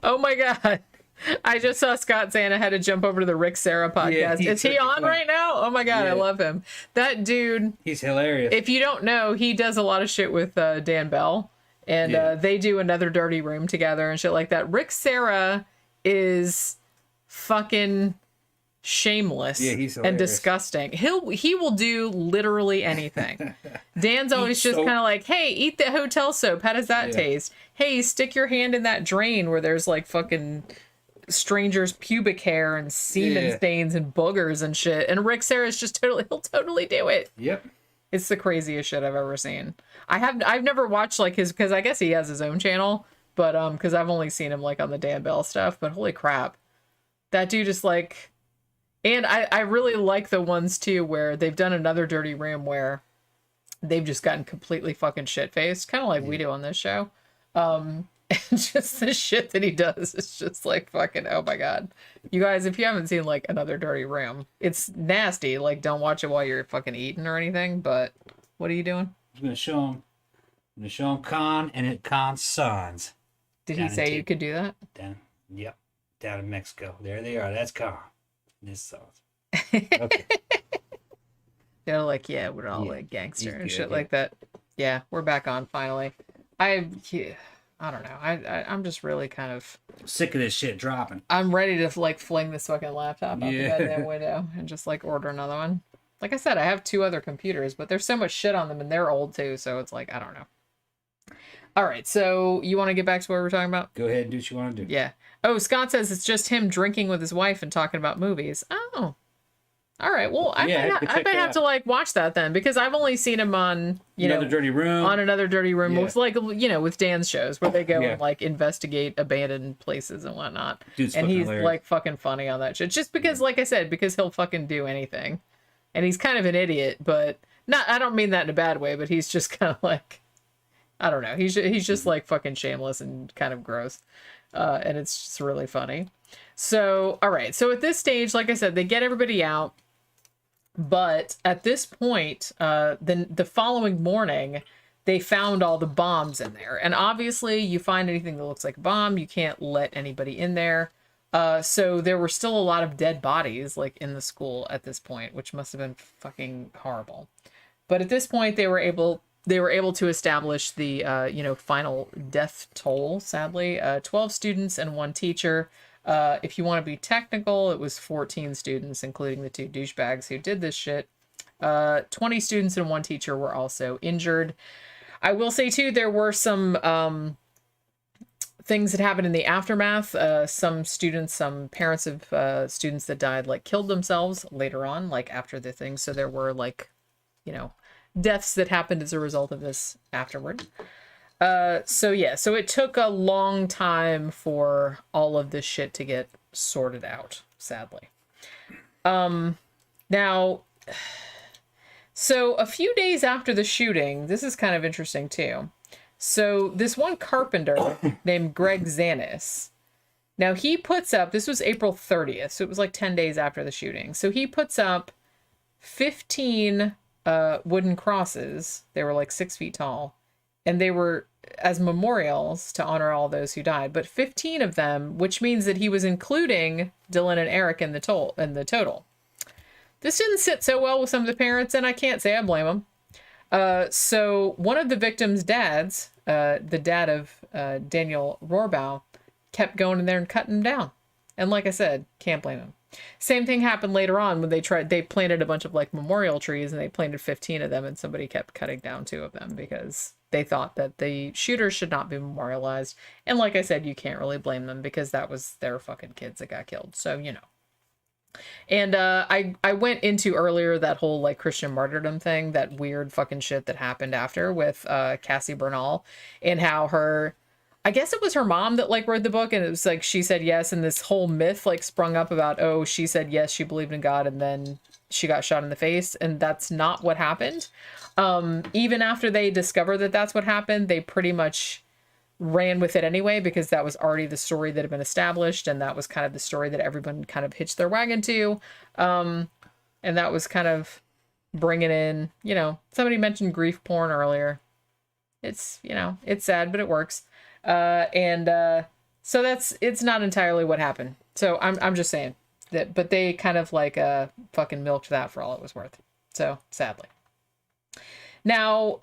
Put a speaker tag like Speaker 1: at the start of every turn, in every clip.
Speaker 1: Oh my God. I just saw Scott saying I had to jump over to the Rick Ciarra podcast.
Speaker 2: Yeah,
Speaker 1: is he on right now? Oh my God,
Speaker 2: yeah.
Speaker 1: I love him. That dude.
Speaker 2: He's hilarious.
Speaker 1: If you don't know, he does a lot of shit with Dan Bell. And they do Another Dirty Room together and shit like that. Rick Ciarra is fucking shameless and disgusting. He will do literally anything. Dan's always just kind of like, hey, eat the hotel soap. How does that taste? Hey, stick your hand in that drain where there's like fucking strangers' pubic hair and semen stains and boogers and shit. And Rick Ciarra's just he'll totally do it.
Speaker 2: Yep.
Speaker 1: It's the craziest shit I've ever seen. I've never watched like his, because I guess he has his own channel, but because I've only seen him like on the Dan Bell stuff. But holy crap, that dude is like, and I really like the ones too where they've done Another Dirty Room where they've just gotten completely fucking shit faced, kind of like we do on this show. And just the shit that he does is just like fucking, oh my God. You guys, if you haven't seen like Another Dirty Room, it's nasty. Like, don't watch it while you're fucking eating or anything, but what are you doing?
Speaker 2: I'm going to show him Khan and Khan's sons.
Speaker 1: Did he say you could do that?
Speaker 2: Yep. Down in Mexico. There they are. That's Khan. And his sons. Okay.
Speaker 1: They're like, yeah, we're all like gangster and shit like that. Yeah, we're back on finally. I don't know. I'm just really kind of
Speaker 2: sick of this shit dropping.
Speaker 1: I'm ready to like fling this fucking laptop out the goddamn window and just like order another one. Like I said, I have 2 other computers, but there's so much shit on them and they're old too, so it's like, I don't know. All right, so you want to get back to what we're talking about?
Speaker 2: Go ahead and do what you want to do.
Speaker 1: Yeah. Oh, Scott says it's just him drinking with his wife and talking about movies. Oh. All right. Well, I might have to like watch that then, because I've only seen him on
Speaker 2: Another Dirty Room.
Speaker 1: On Another Dirty Room with like with Dan's shows where they go and like investigate abandoned places and whatnot.
Speaker 2: Dude's
Speaker 1: and he's
Speaker 2: hilarious.
Speaker 1: like fucking funny on that shit. Just because, like I said, because he'll fucking do anything, and he's kind of an idiot, but not. I don't mean that in a bad way, but he's just kind of like, I don't know. He's just like fucking shameless and kind of gross, and it's just really funny. So all right. So at this stage, like I said, they get everybody out. But at this point, then the following morning, they found all the bombs in there. And obviously, you find anything that looks like a bomb, you can't let anybody in there. So there were still a lot of dead bodies, like, in the school at this point, which must have been fucking horrible. But at this point, they were able to establish the, final death toll, sadly. 12 students and 1 teacher. If you want to be technical, it was 14 students, including the 2 douchebags who did this shit. 20 students and 1 teacher were also injured. I will say, too, there were some things that happened in the aftermath. Some parents of students that died, like, killed themselves later on, like, after the thing. So there were, like, deaths that happened as a result of this afterward. So it took a long time for all of this shit to get sorted out, sadly. Now, so a few days after the shooting, this is kind of interesting too. So this one carpenter named Greg Zanis, now he puts up, this was April 30th, so it was like 10 days after the shooting. So he puts up 15 wooden crosses. They were like 6 feet tall. And they were as memorials to honor all those who died. But 15 of them, which means that he was including Dylan and Eric in the total. This didn't sit so well with some of the parents, and I can't say I blame them. So one of the victims' dads, the dad of Daniel Rohrbaugh, kept going in there and cutting him down. And like I said, can't blame him. Same thing happened later on when they planted a bunch of like memorial trees, and they planted 15 of them, and somebody kept cutting down 2 of them because they thought that the shooters should not be memorialized. And like I said, you can't really blame them because that was their fucking kids that got killed. So, And I went into earlier that whole like Christian martyrdom thing, that weird fucking shit that happened after with Cassie Bernal, and how I guess it was her mom that like wrote the book, and it was like she said yes, and this whole myth like sprung up about, oh, she said yes, she believed in God, and then she got shot in the face, and that's not what happened. Even after they discovered that that's what happened, they pretty much ran with it anyway, because that was already the story that had been established, and that was kind of the story that everyone kind of hitched their wagon to. And that was kind of bringing in, somebody mentioned grief porn earlier. It's, it's sad, but it works. So it's not entirely what happened. So I'm just saying that, but they kind of like fucking milked that for all it was worth. So sadly. Now,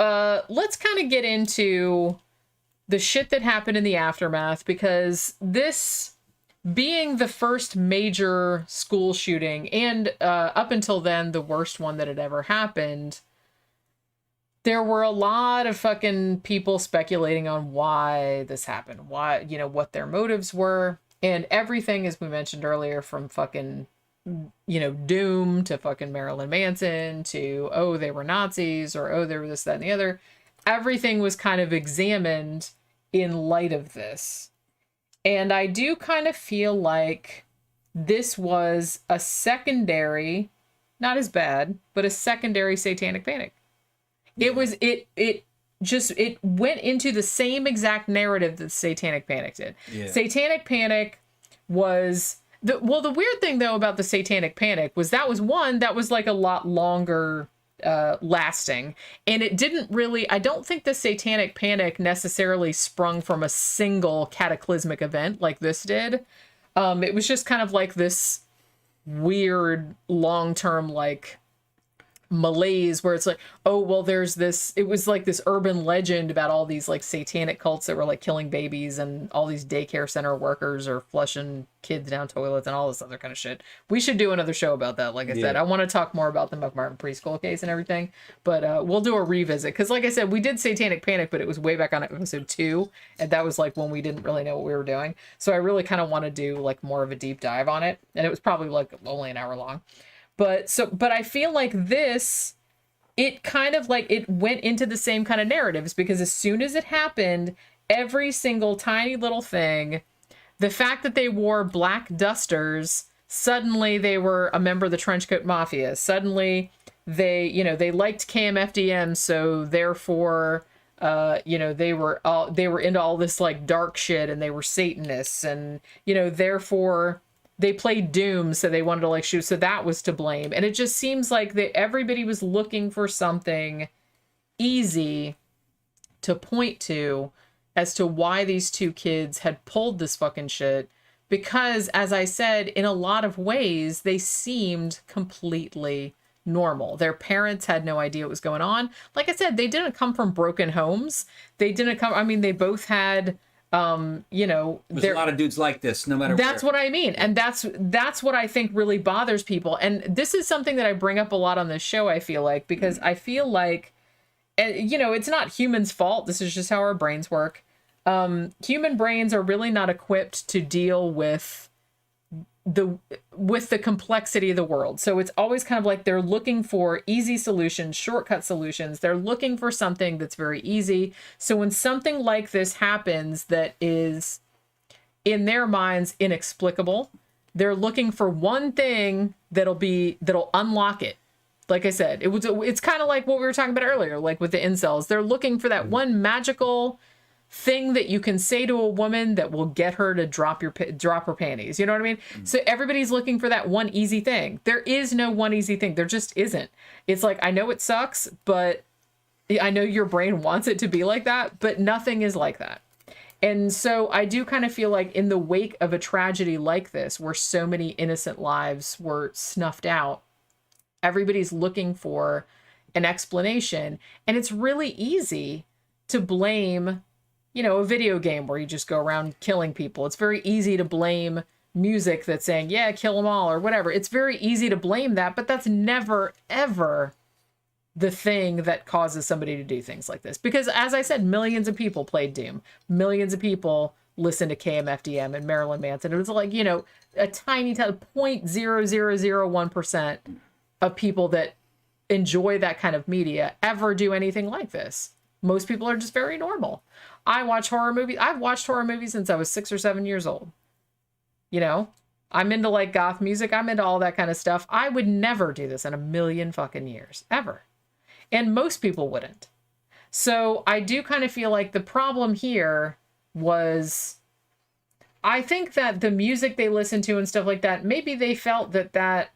Speaker 1: let's kind of get into the shit that happened in the aftermath, because this being the first major school shooting, and up until then, the worst one that had ever happened, there were a lot of fucking people speculating on why this happened, why, you know, what their motives were, and everything, as we mentioned earlier, from fucking, you know, Doom to fucking Marilyn Manson to, oh, they were Nazis, or, oh, they were this, that, and the other. Everything was kind of examined in light of this. And I do kind of feel like this was a secondary, not as bad, but a secondary satanic panic. It was, it went into the same exact narrative that Satanic Panic did. Yeah. Satanic Panic was, the weird thing though about the Satanic Panic was that was like a lot longer lasting. And it didn't really, I don't think the Satanic Panic necessarily sprung from a single cataclysmic event like this did. It was just kind of like this weird long-term like malaise where it's like, oh, well, there's this, it was like this urban legend about all these like satanic cults that were like killing babies, and all these daycare center workers are flushing kids down toilets and all this other kind of shit. We should do another show about that. Like I said, I want to talk more about the McMartin preschool case and everything, but we'll do a revisit, because like I said, we did Satanic Panic, but it was way back on episode 2, and that was like when we didn't really know what we were doing. So I really kind of want to do like more of a deep dive on it, and it was probably like only an hour long. But I feel like this, it kind of like, it went into the same kind of narratives, because as soon as it happened, every single tiny little thing, the fact that they wore black dusters, suddenly they were a member of the Trenchcoat Mafia. Suddenly they, you know, they liked KMFDM, so therefore, you know, they were into all this like dark shit, and they were Satanists, and, you know, therefore they played Doom, so they wanted to like shoot, so that was to blame. And it just seems like that everybody was looking for something easy to point to as to why these two kids had pulled this fucking shit. Because, as I said, in a lot of ways, they seemed completely normal. Their parents had no idea what was going on. Like I said, they didn't come from broken homes. They didn't come, I mean, they both had, you know,
Speaker 3: there's a lot of dudes like this, no matter
Speaker 1: that's where. What I mean. And that's what I think really bothers people. And this is something that I bring up a lot on this show, I feel like, because I feel like, and you know, it's not humans' fault. This is just how our brains work. Human brains are really not equipped to deal with the complexity of the world. So it's always kind of like they're looking for easy solutions, shortcut solutions. They're looking for something that's very easy. So when something like this happens that is in their minds inexplicable, they're looking for one thing that'll unlock it. Like I said, it's kind of like what we were talking about earlier, like with the incels. They're looking for that one magical thing that you can say to a woman that will get her to drop her panties. You know what I mean? So everybody's looking for that one easy thing. There is no one easy thing. There just isn't. It's like, I know it sucks, but I know your brain wants it to be like that, but nothing is like that. And so I do kind of feel like in the wake of a tragedy like this, where so many innocent lives were snuffed out, everybody's looking for an explanation. And it's really easy to blame, you know, a video game where you just go around killing people. It's very easy to blame music that's saying, yeah, kill them all or whatever. It's very easy to blame that, but that's never, ever the thing that causes somebody to do things like this. Because as I said, millions of people played Doom. Millions of people listened to KMFDM and Marilyn Manson. It was like, you know, a tiny 0.0001% of people that enjoy that kind of media ever do anything like this. Most people are just very normal. I watch horror movies. I've watched horror movies since I was 6 or 7 years old. You know, I'm into like goth music. I'm into all that kind of stuff. I would never do this in a million fucking years, ever. And most people wouldn't. So I do kind of feel like the problem here was, I think that the music they listened to and stuff like that, maybe they felt that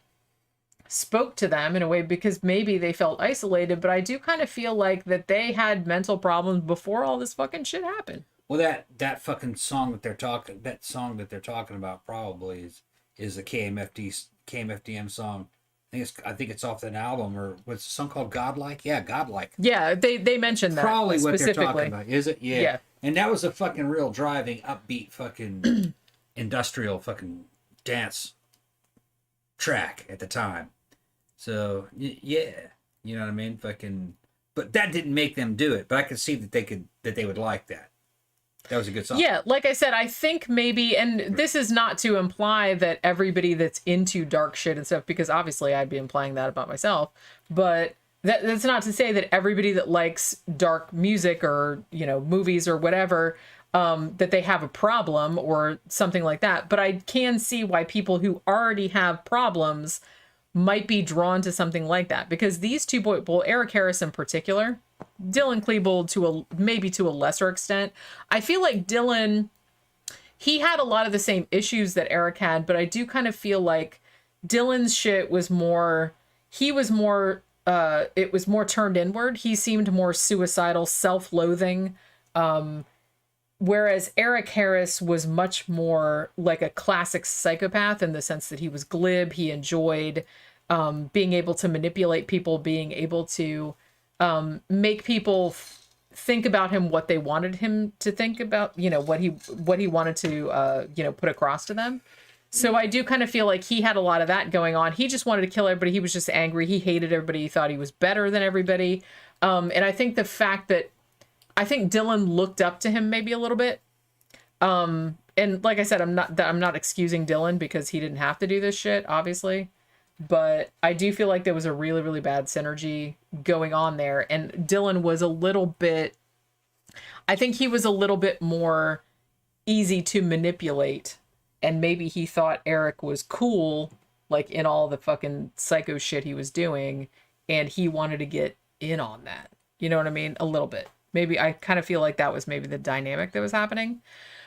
Speaker 1: spoke to them in a way because maybe they felt isolated, but I do kind of feel like that they had mental problems before all this fucking shit happened.
Speaker 3: Well, that fucking song that they're talking about probably is the KMFDM song. I think it's off that album, or what's the song called? Godlike? Yeah, Godlike.
Speaker 1: Yeah, they mentioned that
Speaker 3: Probably what they're
Speaker 1: specifically.
Speaker 3: talking about. Is it? Yeah.
Speaker 1: Yeah.
Speaker 3: And that was a fucking real driving, upbeat, fucking industrial fucking dance track at the time. So yeah, you know what I mean? Fucking, but that didn't make them do it. But I could see that they would like that. That was a good song.
Speaker 1: Yeah, like I said, I think maybe, and this is not to imply that everybody that's into dark shit and stuff, because obviously I'd be implying that about myself, but that's not to say that everybody that likes dark music or, you know, movies or whatever, that they have a problem or something like that. But I can see why people who already have problems might be drawn to something like that, because these two boys, well, Eric Harris in particular, Dylan Klebold maybe to a lesser extent. I feel like Dylan, he had a lot of the same issues that Eric had, but I do kind of feel like Dylan's shit was more, it was more turned inward. He seemed more suicidal, self-loathing. Whereas Eric Harris was much more like a classic psychopath in the sense that he was glib. He enjoyed being able to manipulate people, being able to make people think about him what they wanted him to think about, you know, what he wanted to, you know, put across to them. So I do kind of feel like he had a lot of that going on. He just wanted to kill everybody. He was just angry. He hated everybody. He thought he was better than everybody. And I think the fact that I think Dylan looked up to him maybe a little bit. And like I said, I'm not excusing Dylan because he didn't have to do this shit, obviously. But I do feel like there was a really, really bad synergy going on there. And Dylan was a little bit, I think he was a little bit more easy to manipulate. And maybe he thought Eric was cool, like in all the fucking psycho shit he was doing. And he wanted to get in on that. You know what I mean? A little bit. Maybe I kind of feel like that was maybe the dynamic that was happening.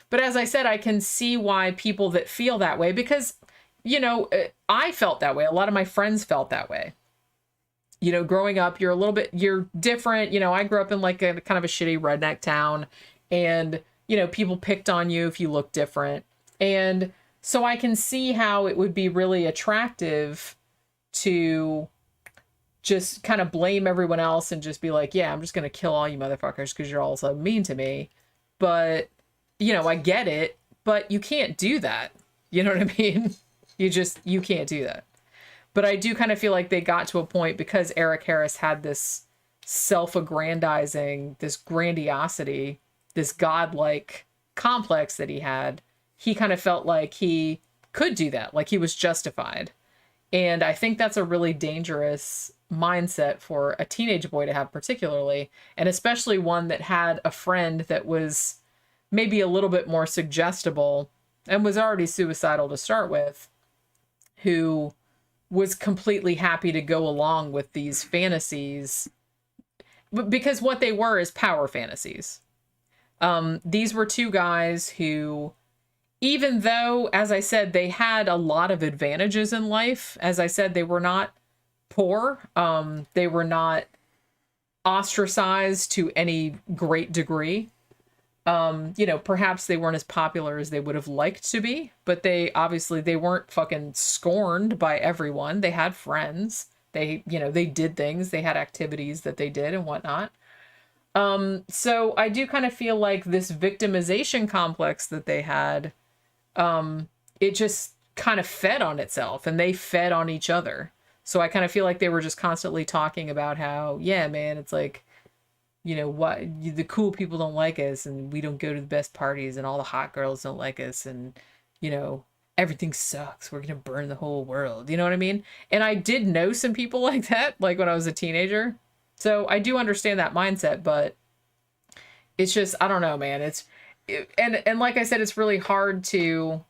Speaker 1: But as I said, I can see why people that feel that way, because, you know, I felt that way. A lot of my friends felt that way. You know, growing up, you're different. You know, I grew up in like a kind of a shitty redneck town, and, you know, people picked on you if you look different. And so I can see how it would be really attractive to just kind of blame everyone else and just be like, yeah, I'm just going to kill all you motherfuckers because you're all so mean to me. But, you know, I get it, but you can't do that. You know what I mean? You can't do that. But I do kind of feel like they got to a point because Eric Harris had this self-aggrandizing, this grandiosity, this godlike complex that he had. He kind of felt like he could do that, like he was justified. And I think that's a really dangerous mindset for a teenage boy to have, particularly, and especially one that had a friend that was maybe a little bit more suggestible and was already suicidal to start with, who was completely happy to go along with these fantasies, because what they were is power fantasies. These were two guys who, even though, as I said, they had a lot of advantages in life, as I said, they were not poor. They were not ostracized to any great degree. You know, perhaps they weren't as popular as they would have liked to be, but they weren't fucking scorned by everyone. They had friends. They did things. They had activities that they did and whatnot. So I do kind of feel like this victimization complex that they had, it just kind of fed on itself, and they fed on each other. So I kind of feel like they were just constantly talking about how, yeah, man, it's like, you know, what, the cool people don't like us, and we don't go to the best parties, and all the hot girls don't like us, and, you know, everything sucks. We're going to burn the whole world. You know what I mean? And I did know some people like that, like when I was a teenager. So I do understand that mindset, but it's just, I don't know, man. And like I said, it's really hard to,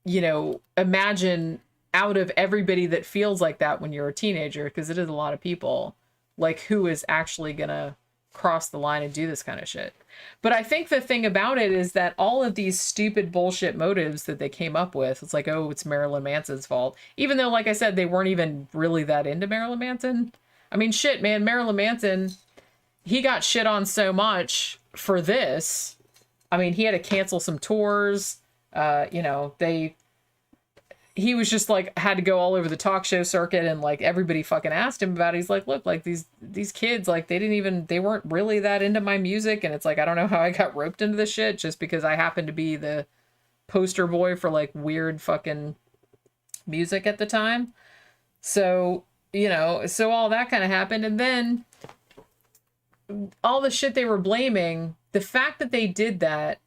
Speaker 1: you know, imagine out of everybody that feels like that when you're a teenager, because it is a lot of people, like, who is actually gonna cross the line and do this kind of shit. But I think the thing about it is that all of these stupid bullshit motives that they came up with, it's like, oh, it's Marilyn Manson's fault, even though, like I said, they weren't even really that into Marilyn Manson. I mean, shit, man, Marilyn Manson, he got shit on so much for this. I mean, he had to cancel some tours. You know, he was just like, had to go all over the talk show circuit, and like everybody fucking asked him about it. He's like, look, like these kids, like they weren't really that into my music. And it's like, I don't know how I got roped into this shit just because I happened to be the poster boy for like weird fucking music at the time. So, you know, so all that kind of happened. And then all the shit they were blaming, the fact that they did that,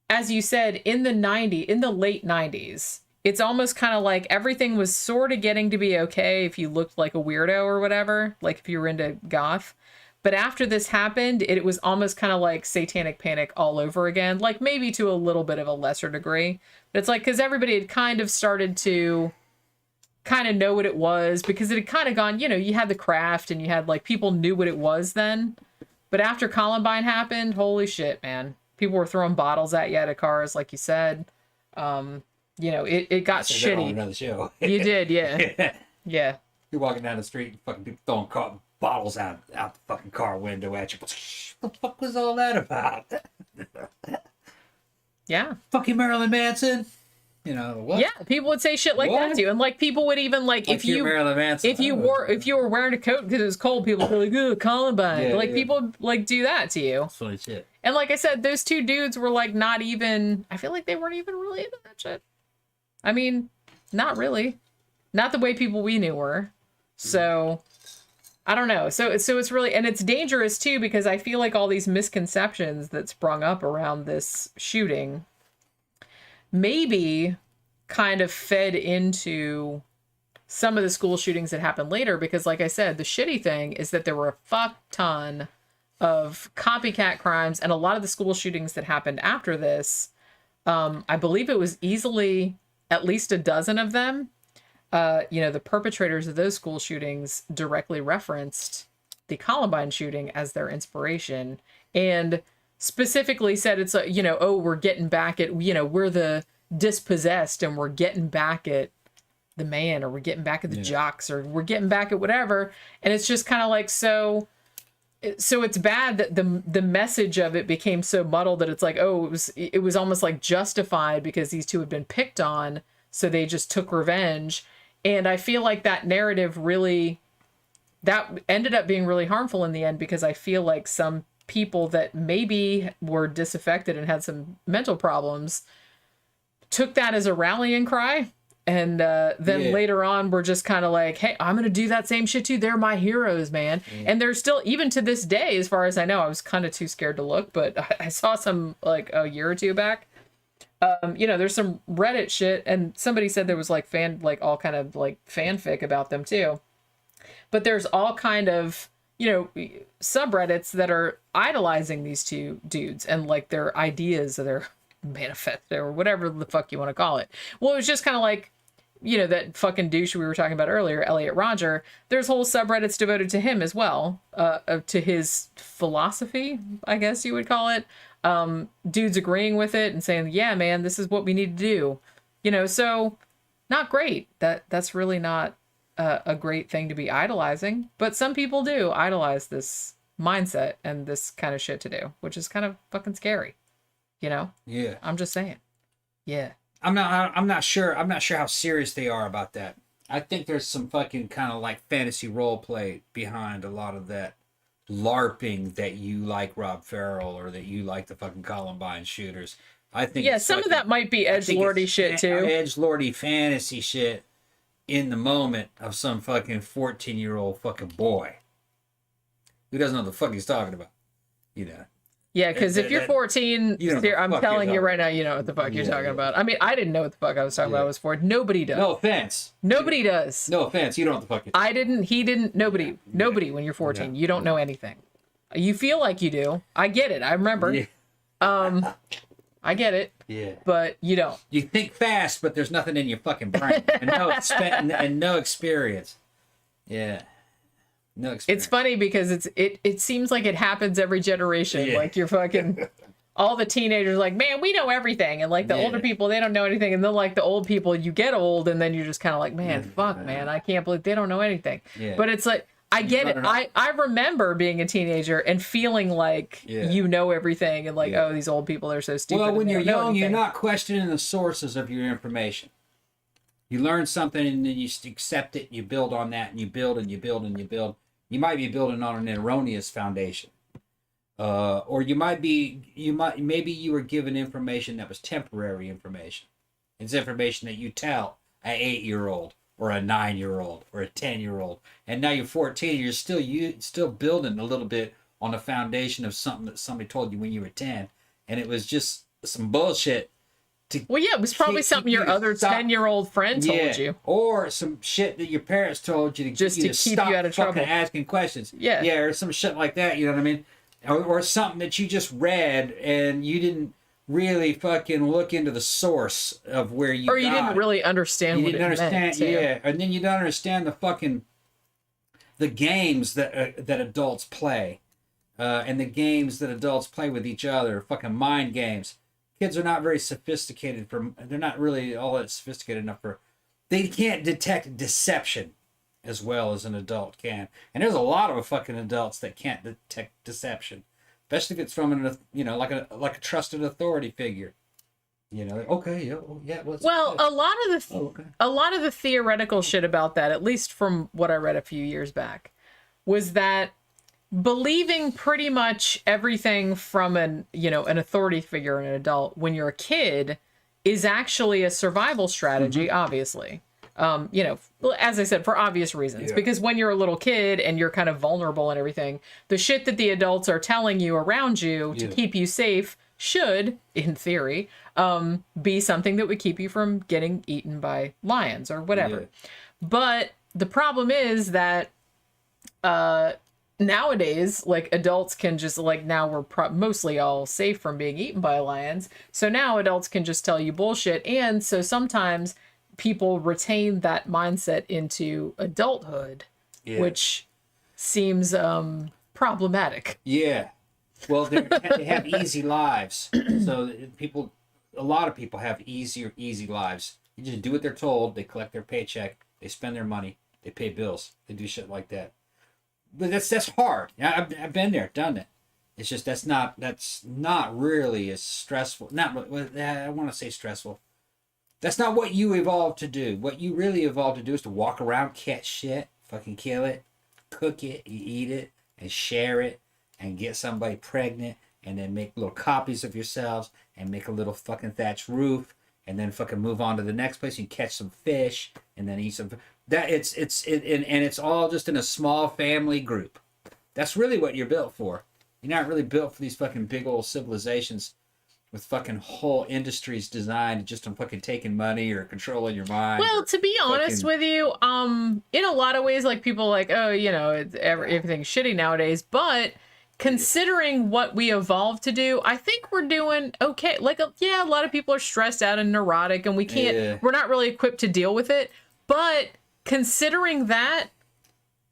Speaker 1: as you said, in the late 90s, it's almost kind of like everything was sort of getting to be okay if you looked like a weirdo or whatever, like if you were into goth. But after this happened, it was almost kind of like Satanic Panic all over again, like maybe to a little bit of a lesser degree. But it's like, because everybody had kind of started to kind of know what it was, because it had kind of gone, you know, you had the craft and you had like, people knew what it was then. But after Columbine happened, holy shit, man. People were throwing bottles at you out of cars, like you said. You know, it got shitty.
Speaker 3: On another show.
Speaker 1: You did, yeah. Yeah.
Speaker 3: You're walking down the street and fucking people throwing bottles out the fucking car window at you. What the fuck was all that about?
Speaker 1: Yeah.
Speaker 3: Fucking Marilyn Manson. You know what?
Speaker 1: Yeah, people would say shit like that to you, and like people would even like if you
Speaker 3: Marilyn Manson,
Speaker 1: if you were wearing a coat because it was cold, people would be like, "Oh, Columbine."
Speaker 3: Yeah,
Speaker 1: like
Speaker 3: yeah.
Speaker 1: people would like do that to you.
Speaker 3: That's funny shit.
Speaker 1: And like I said, those two dudes were like not even. I feel like they weren't even really into that shit. I mean, not really, not the way people we knew were. So I don't know. So it's really, and it's dangerous too, because I feel like all these misconceptions that sprung up around this shooting maybe kind of fed into some of the school shootings that happened later, because like I said, the shitty thing is that there were a fuck ton of copycat crimes, and a lot of the school shootings that happened after this, I believe it was easily at least a dozen of them. You know, the perpetrators of those school shootings directly referenced the Columbine shooting as their inspiration, and specifically said it's a, you know, oh, we're getting back at, you know, we're the dispossessed and we're getting back at the man, or we're getting back at the jocks, or we're getting back at whatever. And it's just kind of like, so it's bad that the message of it became so muddled that it's like, oh, it was almost like justified because these two had been picked on, so they just took revenge. And I feel like that narrative really, that ended up being really harmful in the end, because I feel like some people that maybe were disaffected and had some mental problems took that as a rallying cry. And then later on, we're just kind of like, hey, I'm going to do that same shit too. They're my heroes, man. And they're still, even to this day, as far as I know, I was kind of too scared to look, but I saw some like a year or two back. You know, there's some Reddit shit, and somebody said there was like all kind of like fanfic about them too. But there's all kind of, you know, subreddits that are idolizing these two dudes and like their ideas or their manifesto or whatever the fuck you want to call it. Well, it was just kind of like, you know, that fucking douche we were talking about earlier, Elliot Rodger. There's whole subreddits devoted to him as well, to his philosophy, I guess you would call it. Dudes agreeing with it and saying, yeah, man, this is what we need to do. You know, so not great. That's really not a great thing to be idolizing. But some people do idolize this mindset and this kind of shit to do, which is kind of fucking scary. You know?
Speaker 3: Yeah.
Speaker 1: I'm just saying. Yeah.
Speaker 3: I'm not sure how serious they are about that. I think there's some fucking kind of like fantasy role play behind a lot of that LARPing that you like Rob Farrell, or that you like the fucking Columbine shooters. I think
Speaker 1: some of that might be edgelordy shit too.
Speaker 3: Edgelordy fantasy shit in the moment of some fucking 14-year-old fucking boy who doesn't know what the fuck he's talking about. You know.
Speaker 1: Yeah, because if you're 14, I'm telling you right now, you know what the fuck you're talking about. I mean, I didn't know what the fuck I was talking about. I was 14. Nobody does.
Speaker 3: No offense.
Speaker 1: Nobody does.
Speaker 3: No offense. You don't know what the fuck you're
Speaker 1: I didn't. He didn't. Nobody. Nobody. When you're 14, you don't know anything. You feel like you do. I get it. I remember.
Speaker 3: Yeah.
Speaker 1: I get it.
Speaker 3: Yeah.
Speaker 1: But you don't.
Speaker 3: You think fast, but there's nothing in your fucking brain, and no experience. Yeah. No experience.
Speaker 1: It's funny because it seems like it happens every generation.
Speaker 3: Yeah.
Speaker 1: Like you're fucking all the teenagers like, man, we know everything, and like the older people, they don't know anything, and then like the old people, you get old, and then you're just kind of like, man, fuck, man, I can't believe they don't know anything.
Speaker 3: Yeah.
Speaker 1: But it's like I get it. I remember being a teenager and feeling like you know everything and like, oh, these old people are so stupid.
Speaker 3: Well, when you're young, you're not questioning the sources of your information. You learn something and then you accept it and you build on that and you build and you build and you build. You might be building on an erroneous foundation. Or maybe you were given information that was temporary information. It's information that you tell an 8-year-old or a 9-year-old or a 10-year-old, and now you're 14. You're still building a little bit on the foundation of something that somebody told you when you were 10, and it was just some bullshit.
Speaker 1: It was probably something your other 10-year-old friend told you,
Speaker 3: or some shit that your parents told you to
Speaker 1: just to keep you out of trouble,
Speaker 3: asking questions. Or some shit like that. You know what I mean? Or something that you just read and you didn't really fucking look into the source of where you
Speaker 1: or you didn't really understand what it meant.
Speaker 3: And then you don't understand the games that adults play, and the games that adults play with each other, fucking mind games. Kids are not very sophisticated they're not really all that sophisticated enough they can't detect deception as well as an adult can. And there's a lot of fucking adults that can't detect deception. Especially if it's from like a trusted authority figure. Okay, yeah.
Speaker 1: A lot of the theoretical shit about that, at least from what I read a few years back, was that believing pretty much everything from an authority figure, an adult, when you're a kid, is actually a survival strategy. Obviously. As I said, for obvious reasons, because when you're a little kid and you're kind of vulnerable and everything, the shit that the adults are telling you around you to keep you safe should, in theory, be something that would keep you from getting eaten by lions or whatever. But the problem is that nowadays, like, adults can just, like, now we're mostly all safe from being eaten by lions. So now adults can just tell you bullshit. And so sometimes people retain that mindset into adulthood, which seems problematic. Yeah.
Speaker 3: Well, they have easy lives. So a lot of people have easy lives. You just do what they're told. They collect their paycheck. They spend their money. They pay bills. They do shit like that. But that's hard. I've been there, done it. It's just that's not really as stressful. I want to say stressful. That's not what you evolved to do. What you really evolved to do is to walk around, catch shit, fucking kill it, cook it, you eat it, and share it, and get somebody pregnant, and then make little copies of yourselves, and make a little fucking thatched roof, and then fucking move on to the next place and catch some fish, and then eat some. It's all just in a small family group. That's really what you're built for. You're not really built for these fucking big old civilizations with fucking whole industries designed just on fucking taking money or controlling your mind.
Speaker 1: Well, to be honest with you, in a lot of ways, like, people like, oh, everything's shitty nowadays, but considering what we evolved to do, I think we're doing okay. Like, a lot of people are stressed out and neurotic, and we're not really equipped to deal with it. But considering that,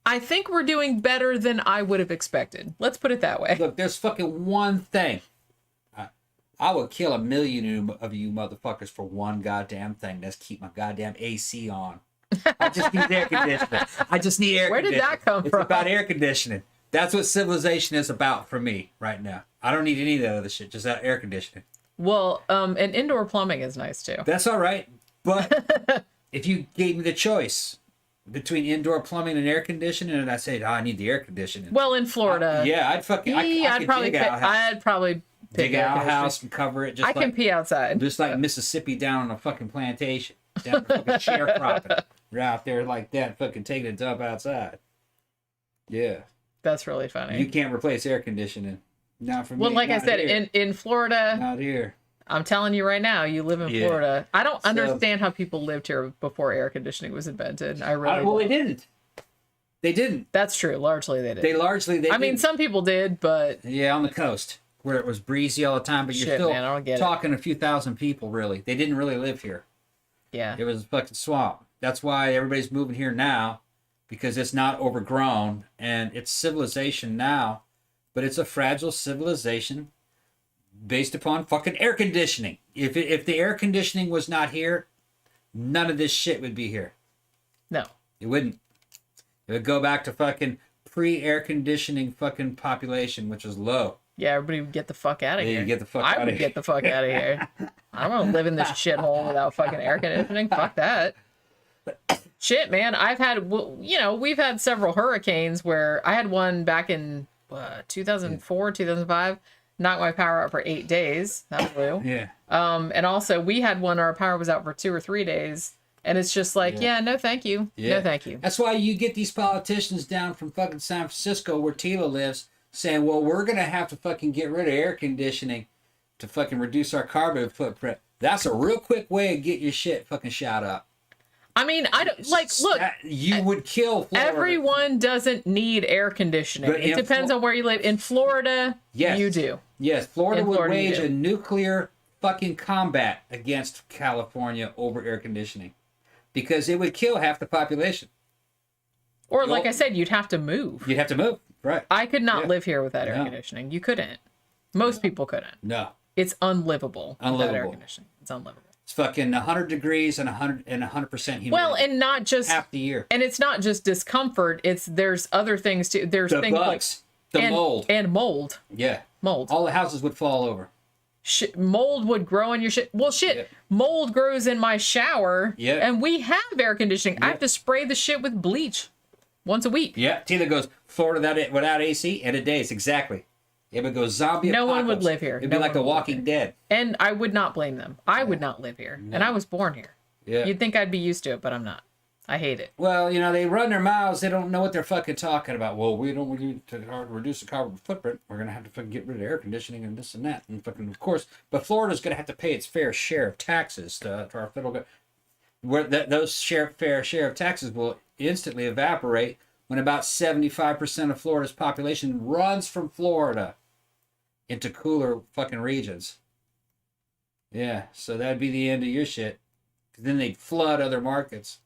Speaker 1: I think we're doing better than I would have expected. Let's put it that way.
Speaker 3: Look, there's fucking one thing. I would kill 1 million of you motherfuckers for one goddamn thing. That's keep my goddamn AC on. I just need air conditioning.
Speaker 1: Where did that come from?
Speaker 3: It's about air conditioning. That's what civilization is about for me right now. I don't need any of that other shit. Just that air conditioning.
Speaker 1: Well, and indoor plumbing is nice too.
Speaker 3: That's all right. But if you gave me the choice between indoor plumbing and air conditioning, and I said, I need the air conditioning.
Speaker 1: Well, in Florida,
Speaker 3: I'd
Speaker 1: probably
Speaker 3: dig out a house and cover it.
Speaker 1: I can pee outside.
Speaker 3: Just like Mississippi down on a fucking plantation. Down fucking sharecropping. Right out there like that, fucking taking a dump outside. Yeah.
Speaker 1: That's really funny.
Speaker 3: You can't replace air conditioning. Not for me.
Speaker 1: Well, like I said, in Florida.
Speaker 3: Not here.
Speaker 1: I'm telling you right now, you live in Florida. I don't understand how people lived here before air conditioning was invented.
Speaker 3: Well, they didn't. They didn't.
Speaker 1: That's true. Largely, they did.
Speaker 3: I
Speaker 1: mean, some people did, but...
Speaker 3: Yeah, on the coast, where it was breezy all the time, but you're still talking a few thousand people, really. They didn't really live here.
Speaker 1: Yeah.
Speaker 3: It was a fucking swamp. That's why everybody's moving here now, because it's not overgrown, and it's civilization now, but it's a fragile civilization based upon fucking air conditioning. If the air conditioning was not here, none of this shit would be here.
Speaker 1: No.
Speaker 3: It wouldn't. It would go back to fucking pre-air conditioning fucking population, which was low.
Speaker 1: Yeah, everybody would get the fuck out of here.
Speaker 3: You get the fuck
Speaker 1: I
Speaker 3: out
Speaker 1: would
Speaker 3: of here.
Speaker 1: get the fuck out of here. I don't want to live in this shithole without fucking air conditioning. Fuck that. Shit, man. We've had several hurricanes where I had one back in 2004, 2005. Knocked my power out for 8 days. That blew.
Speaker 3: Yeah.
Speaker 1: And also we had one where our power was out for 2 or 3 days. And it's just like, no, thank you.
Speaker 3: Yeah.
Speaker 1: No, thank you.
Speaker 3: That's why you get these politicians down from fucking San Francisco where Tila lives saying, well, we're going to have to fucking get rid of air conditioning to fucking reduce our carbon footprint. That's a real quick way to get your shit fucking shot up.
Speaker 1: I mean, I don't look.
Speaker 3: You would kill Florida.
Speaker 1: Everyone doesn't need air conditioning.
Speaker 3: But
Speaker 1: It depends on where you live. In Florida,
Speaker 3: yes,
Speaker 1: you do.
Speaker 3: Yes, Florida would wage
Speaker 1: you do.
Speaker 3: a nuclear fucking combat against California over air conditioning because it would kill half the population.
Speaker 1: Or like I said, you'd have to move.
Speaker 3: You'd have to move, right?
Speaker 1: I could not live here without air conditioning. You couldn't. Most people couldn't.
Speaker 3: No.
Speaker 1: It's unlivable without air conditioning. It's unlivable.
Speaker 3: It's fucking 100 degrees and 100% humidity.
Speaker 1: Well, and not just
Speaker 3: half the year.
Speaker 1: And it's not just discomfort. There's other things too. There's
Speaker 3: The
Speaker 1: things
Speaker 3: bugs, the mold,
Speaker 1: and mold.
Speaker 3: Yeah,
Speaker 1: mold.
Speaker 3: All the houses would fall over.
Speaker 1: Mold would grow in your shit. Well, shit,
Speaker 3: Yeah.
Speaker 1: mold grows in my shower.
Speaker 3: Yeah.
Speaker 1: And we have air conditioning.
Speaker 3: Yeah.
Speaker 1: I have to spray the shit with bleach once a week.
Speaker 3: Yeah, Tina goes Florida without AC in a day. It's exactly. It would go zombie.
Speaker 1: No
Speaker 3: apocalypse.
Speaker 1: one would live here.
Speaker 3: It'd
Speaker 1: No
Speaker 3: be like
Speaker 1: one
Speaker 3: The
Speaker 1: would live
Speaker 3: Walking Dead.
Speaker 1: And I would not blame them. I would not live here. And I was born here.
Speaker 3: Yeah.
Speaker 1: You'd think I'd be used to it, but I'm not. I hate it.
Speaker 3: Well, they run their mouths. They don't know what they're fucking talking about. Well, we don't want to reduce the carbon footprint. We're gonna have to fucking get rid of air conditioning and this and that and fucking of course. But Florida's gonna have to pay its fair share of taxes to our federal government. Where those fair share of taxes will instantly evaporate when about 75% of Florida's population runs from Florida into cooler fucking regions. Yeah, so that'd be the end of your shit. 'Cause then they'd flood other markets.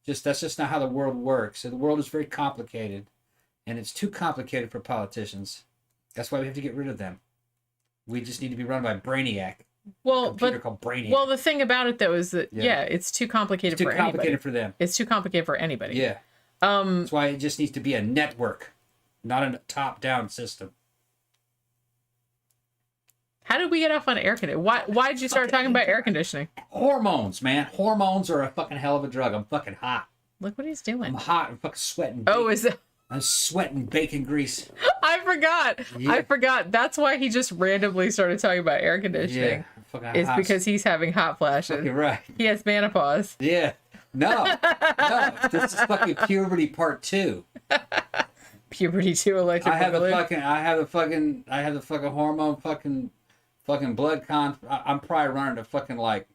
Speaker 3: That's just not how the world works. So the world is very complicated, and it's too complicated for politicians. That's why we have to get rid of them. We just need to be run by Brainiac.
Speaker 1: Well,
Speaker 3: Computer called Brainiac.
Speaker 1: Well, the thing about it though is that it's too complicated
Speaker 3: it's too
Speaker 1: for
Speaker 3: complicated
Speaker 1: anybody.
Speaker 3: for them.
Speaker 1: It's too complicated for anybody.
Speaker 3: Yeah. That's why it just needs to be a network, not a top-down system.
Speaker 1: How did we get off on air conditioning? Why did you start talking about air conditioning?
Speaker 3: Hormones, man. Hormones are a fucking hell of a drug. I'm fucking hot.
Speaker 1: Look what he's doing.
Speaker 3: I'm hot. I'm fucking sweating.
Speaker 1: Oh, is it?
Speaker 3: I'm sweating bacon grease.
Speaker 1: I forgot.
Speaker 3: Yeah.
Speaker 1: I forgot. That's why he just randomly started talking about air conditioning.
Speaker 3: Yeah. Fucking
Speaker 1: It's
Speaker 3: hot.
Speaker 1: because he's having hot flashes.
Speaker 3: You're right.
Speaker 1: He has menopause.
Speaker 3: Yeah. No. This is fucking puberty part 2.
Speaker 1: Puberty 2 electric.
Speaker 3: I have the
Speaker 1: boogaloo.
Speaker 3: fucking hormone fucking blood I'm probably running to fucking like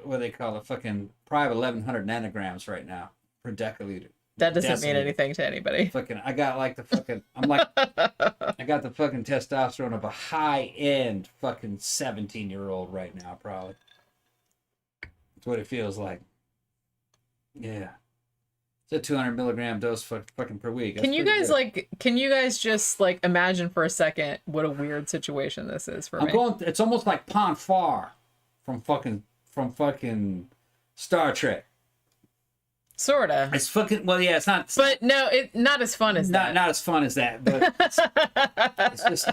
Speaker 3: what do they call it? Fucking probably 1100 nanograms right now per deciliter.
Speaker 1: That doesn't mean anything to anybody.
Speaker 3: Fucking I got like the fucking I got the fucking testosterone of a high end fucking 17-year-old right now, probably. That's what it feels like. Yeah. It's a 200 milligram dose fucking per week. That's
Speaker 1: Can you guys just like imagine for a second what a weird situation this is for me?
Speaker 3: It's almost like Pon farr from fucking Star Trek.
Speaker 1: Sorta.
Speaker 3: It's fucking it's not.
Speaker 1: But no, not as fun as that.
Speaker 3: Not as fun as that, but it's just.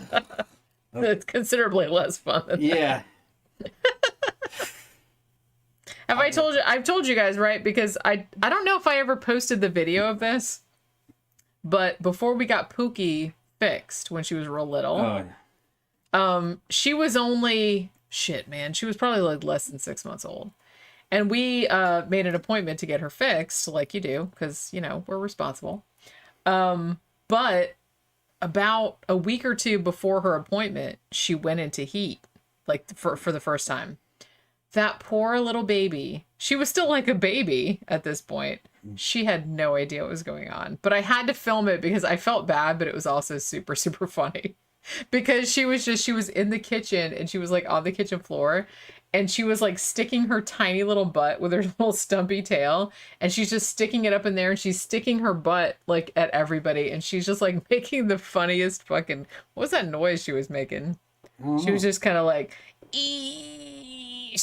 Speaker 1: It's considerably less fun than that.
Speaker 3: Yeah.
Speaker 1: I've told you guys, right? Because I don't know if I ever posted the video of this, but before we got Pookie fixed when she was real little, she was only she was probably like less than 6 months old. And we made an appointment to get her fixed, like you do, because we're responsible. But about a week or two before her appointment, she went into heat, like for the first time. That poor little baby. She was still like a baby at this point. She had no idea what was going on. But I had to film it because I felt bad, but it was also super, super funny. Because she was in the kitchen and she was like on the kitchen floor and she was like sticking her tiny little butt with her little stumpy tail and she's just sticking it up in there and she's sticking her butt like at everybody and she's just like making the funniest fucking, what was that noise she was making? She was just kind of like, she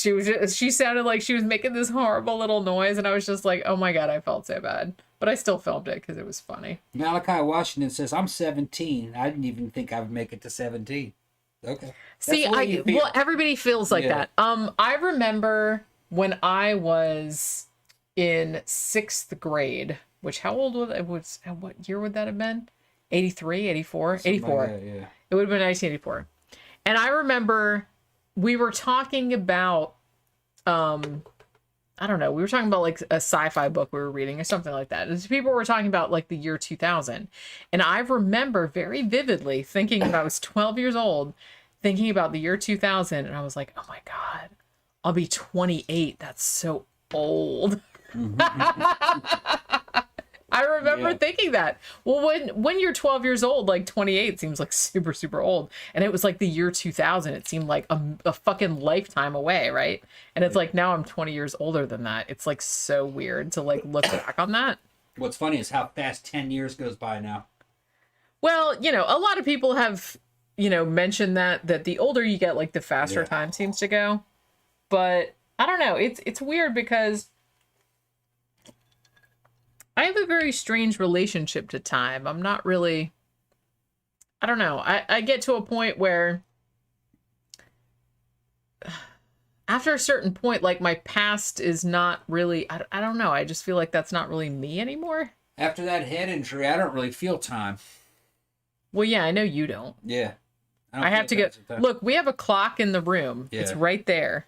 Speaker 1: sounded like she was making this horrible little noise and I was just like, oh my God, I felt so bad. but I still filmed it because it was funny.
Speaker 3: Malachi Washington says, I'm 17. I didn't even think I would make it to 17. Okay.
Speaker 1: See, well, everybody feels like that. I remember when I was in 6th grade, which how old was what year would that have been? 83, 84, 84.
Speaker 3: Like that, yeah.
Speaker 1: It would have been 1984. And I remember we were talking about, I don't know, we were talking about like a sci-fi book we were reading or something like that. And people were talking about like the year 2000. And I remember very vividly thinking when I was 12 years old, thinking about the year 2000. And I was like, oh my God, I'll be 28. That's so old. I remember thinking that. Well, when you're 12 years old, like 28 seems like super, super old. And it was like the year 2000. It seemed like a fucking lifetime away, right? And it's like now I'm 20 years older than that. It's like so weird to like look back on that.
Speaker 3: What's funny is how fast 10 years goes by now.
Speaker 1: Well, you know, a lot of people have, you know, mentioned that the older you get, like the faster time seems to go. But I don't know. It's weird because I have a very strange relationship to time. I'm not really, I don't know. I get to a point where after a certain point, like my past is not really, I don't know. I just feel like that's not really me anymore.
Speaker 3: After that head injury, I don't really feel time.
Speaker 1: Well, yeah, I know you don't.
Speaker 3: Yeah.
Speaker 1: I have to get, look, we have a clock in the room. Yeah. It's right there.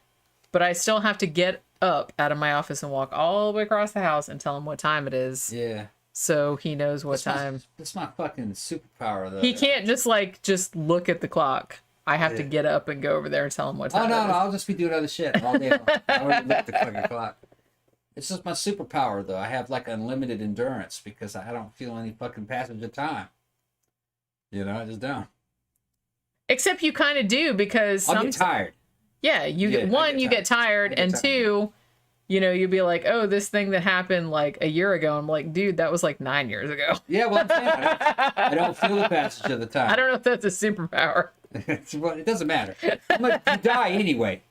Speaker 1: But I still have to get up out of my office and walk all the way across the house and tell him what time it is.
Speaker 3: Yeah.
Speaker 1: So he knows what time.
Speaker 3: That's my fucking superpower, though.
Speaker 1: He can't just look at the clock. I have to get up and go over there and tell him what time.
Speaker 3: No, I'll just be doing other shit all day long. I already look at the fucking clock. It's just my superpower, though. I have like unlimited endurance because I don't feel any fucking passage of time. You know, I just don't.
Speaker 1: Except you kind of do because
Speaker 3: I'll get tired.
Speaker 1: Yeah, you get tired, and two, you know, you'd be like, oh, this thing that happened like a year ago. I'm like, dude, that was like 9 years ago.
Speaker 3: Yeah, well, I don't feel the passage of the time.
Speaker 1: I don't know if that's a superpower.
Speaker 3: It doesn't matter. You die anyway.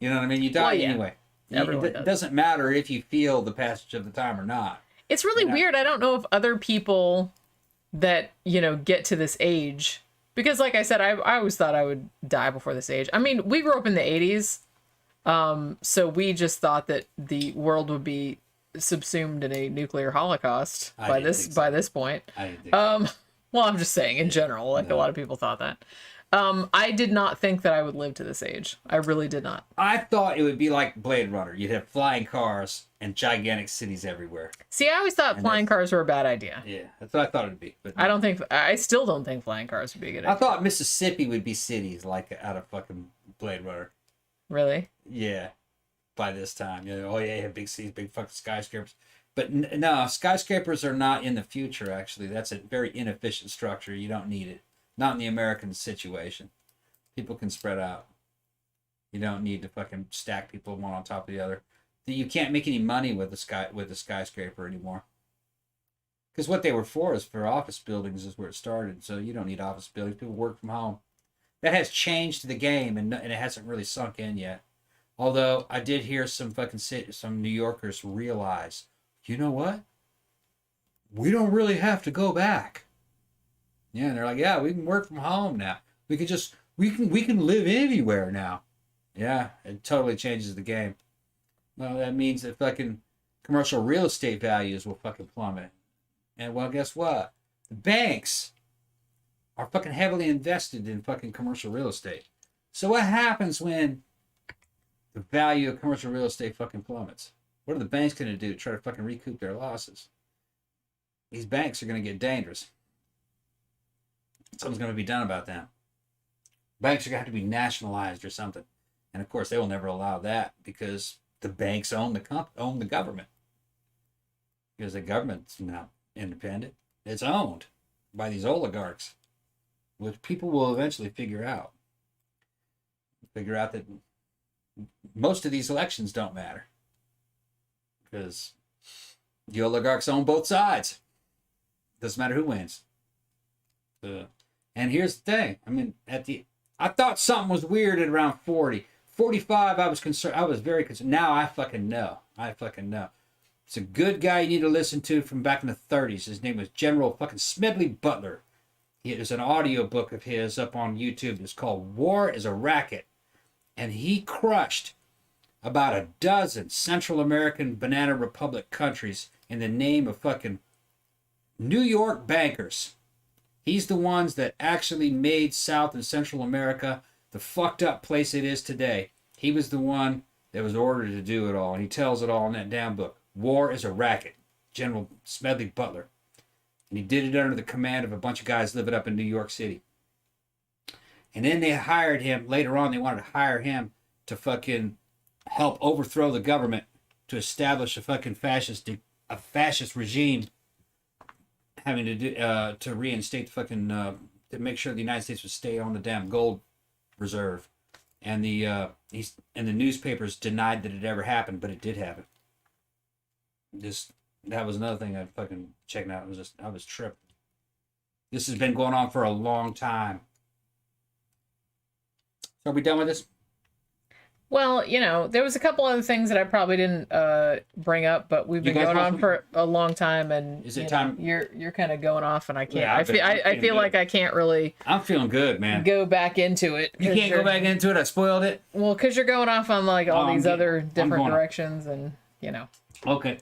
Speaker 3: You know what I mean? You die anyway. It doesn't matter if you feel the passage of the time or not.
Speaker 1: It's really weird. I don't know if other people that, you know, get to this age, because like I said, I always thought I would die before this age. I mean, we grew up in the 80s. So we just thought that the world would be subsumed in a nuclear holocaust by this point. I didn't think so. Well, I'm just saying in general, like a lot of people thought that. I did not think that I would live to this age. I really did not.
Speaker 3: I thought it would be like Blade Runner. You'd have flying cars and gigantic cities everywhere.
Speaker 1: See, I always thought flying cars were a bad idea.
Speaker 3: Yeah, that's what I thought it'd be. But
Speaker 1: I still don't think flying cars would be a good idea.
Speaker 3: I thought Mississippi would be cities like out of fucking Blade Runner.
Speaker 1: Really?
Speaker 3: Yeah. By this time, you know, you have big cities, big fucking skyscrapers. But no, skyscrapers are not in the future, actually. That's a very inefficient structure. You don't need it. Not in the American situation. People can spread out. You don't need to fucking stack people one on top of the other. You can't make any money with the skyscraper anymore. Because what they were for is for office buildings is where it started. So you don't need office buildings. People work from home. That has changed the game, and it hasn't really sunk in yet. Although I did hear some New Yorkers realize, you know what? We don't really have to go back. Yeah, and they're like, yeah, we can work from home now. We can live anywhere now. Yeah, it totally changes the game. Well, that means that fucking commercial real estate values will fucking plummet. And well, guess what? The banks are fucking heavily invested in fucking commercial real estate. So what happens when the value of commercial real estate fucking plummets? What are the banks going to do to try to fucking recoup their losses? These banks are going to get dangerous. Something's going to be done about them. Banks are going to have to be nationalized or something. And of course, they will never allow that because the banks own the government. Because the government's not independent. It's owned by these oligarchs, which people will eventually figure out. Figure out that most of these elections don't matter. Because the oligarchs own both sides. Doesn't matter who wins. And here's the thing. I mean, I thought something was weird at around 40. 45, I was very concerned. Now I fucking know. It's a good guy you need to listen to from back in the 30s. His name was General fucking Smedley Butler. There's an audio book of his up on YouTube. It's called War is a Racket. And he crushed about a dozen Central American Banana Republic countries in the name of fucking New York bankers. He's the ones that actually made South and Central America the fucked up place it is today. He was the one that was ordered to do it all. And he tells it all in that damn book. War is a Racket. General Smedley Butler. And he did it under the command of a bunch of guys living up in New York City. And then they hired him, later on they wanted to hire him to fucking help overthrow the government to establish a fucking fascist regime, having to do to reinstate the fucking to make sure the United States would stay on the damn gold reserve. And the newspapers denied that it ever happened, but it did happen. That was another thing I fucking checking out. I was tripped. This has been going on for a long time. So are we done with this?
Speaker 1: Well, there was a couple other things that I probably didn't bring up, but we've been going on for a long time, and
Speaker 3: is it time?
Speaker 1: You're kind of going off, and I can't.
Speaker 3: Yeah,
Speaker 1: I feel like I can't really.
Speaker 3: I'm feeling good, man.
Speaker 1: Go back into it.
Speaker 3: You can't go back into it. I spoiled it.
Speaker 1: Well, because you're going off on like all these other different directions, and
Speaker 3: Okay.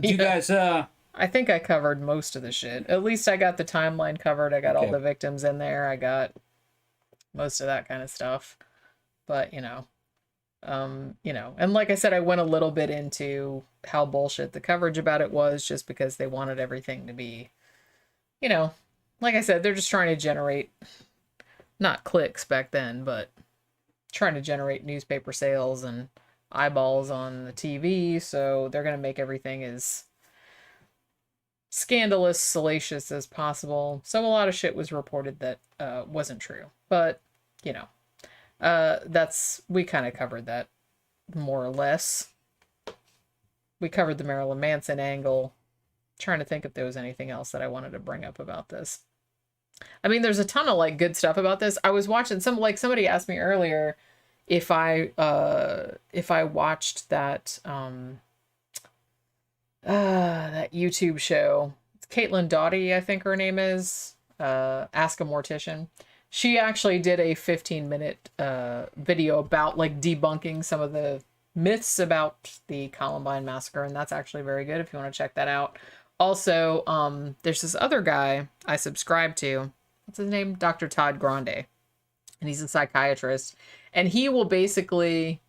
Speaker 3: You guys.
Speaker 1: I think I covered most of the shit. At least I got the timeline covered. I got all the victims in there. I got most of that kind of stuff. But and like I said, I went a little bit into how bullshit the coverage about it was, just because they wanted everything to be, like I said, they're just trying to generate, not clicks back then, but trying to generate newspaper sales and eyeballs on the TV. So they're going to make everything as scandalous, salacious as possible. So a lot of shit was reported that wasn't true, but we kind of covered that more or less. We covered the Marilyn Manson angle. Trying to think if there was anything else that I wanted to bring up about this. I mean, there's a ton of like good stuff about this. I was watching somebody asked me earlier if I watched that that YouTube show. It's Caitlin Doughty, I think her name is. Ask a Mortician. She actually did a 15-minute video about like debunking some of the myths about the Columbine Massacre, and that's actually very good if you want to check that out. Also, there's this other guy I subscribe to. What's his name? Dr. Todd Grande. And he's a psychiatrist. And he will basically,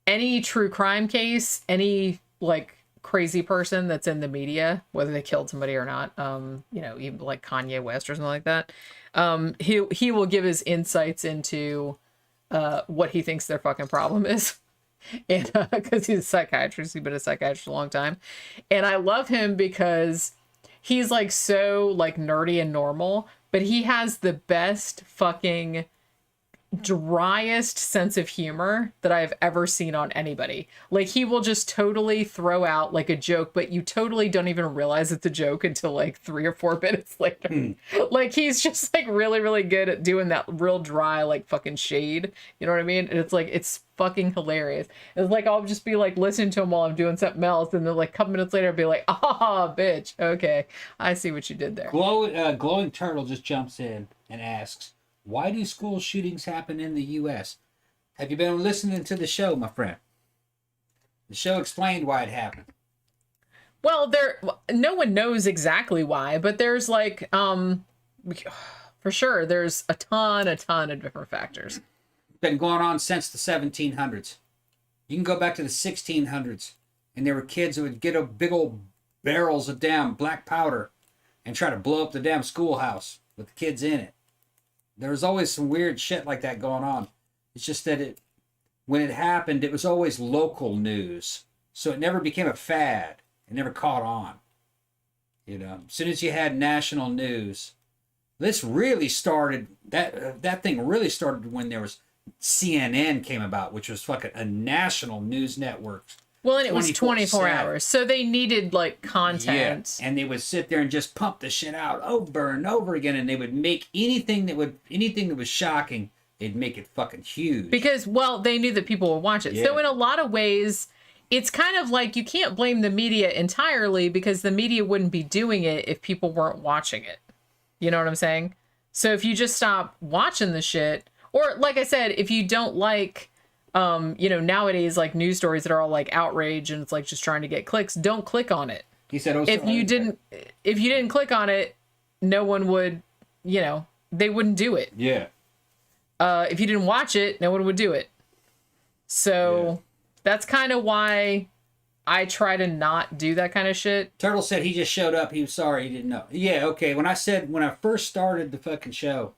Speaker 1: any true crime case, any like crazy person that's in the media, whether they killed somebody or not, even like Kanye West or something like that, he will give his insights into what he thinks their fucking problem is. And because he's a psychiatrist, he's been a psychiatrist a long time. And I love him because he's like so like nerdy and normal, but he has the best fucking driest sense of humor that I've ever seen on anybody. Like he will just totally throw out like a joke, but you totally don't even realize it's a joke until like 3 or 4 minutes later. Like he's just like really, really good at doing that real dry like fucking shade. You know what I mean? And it's like, it's fucking hilarious. It's like I'll just be like listening to him while I'm doing something else, and then like a couple minutes later I'll be like, bitch, okay, I see what you did there.
Speaker 3: Glowing Turtle just jumps in and asks, why do school shootings happen in the U.S.? Have you been listening to the show, my friend? The show explained why it happened.
Speaker 1: Well, no one knows exactly why, but there's like, for sure, there's a ton of different factors.
Speaker 3: Been going on since the 1700s. You can go back to the 1600s, and there were kids who would get a big old barrels of damn black powder and try to blow up the damn schoolhouse with the kids in it. There was always some weird shit like that going on. It's just that when it happened, it was always local news. So it never became a fad. It never caught on. As soon as you had national news, this really started, that thing really started when there was CNN came about, which was fucking a national news network.
Speaker 1: Well, and it was 24 hours, so they needed like content.
Speaker 3: Yeah, and they would sit there and just pump the shit out over and over again, and they would make anything that was shocking, they'd make it fucking huge.
Speaker 1: Because, well, they knew that people would watch it. Yeah. So in a lot of ways, it's kind of like you can't blame the media entirely because the media wouldn't be doing it if people weren't watching it. You know what I'm saying? So if you just stop watching the shit, or like I said, if you don't like, nowadays, like news stories that are all like outrage and it's like just trying to get clicks, don't click on it.
Speaker 3: He said, "Oh,
Speaker 1: if you didn't click on it, no one would, they wouldn't do it.
Speaker 3: Yeah.
Speaker 1: If you didn't watch it, no one would do it. So that's kind of why I try to not do that kind of shit.
Speaker 3: Turtle said he just showed up. He was sorry he didn't know. Yeah, okay. When I first started the fucking show,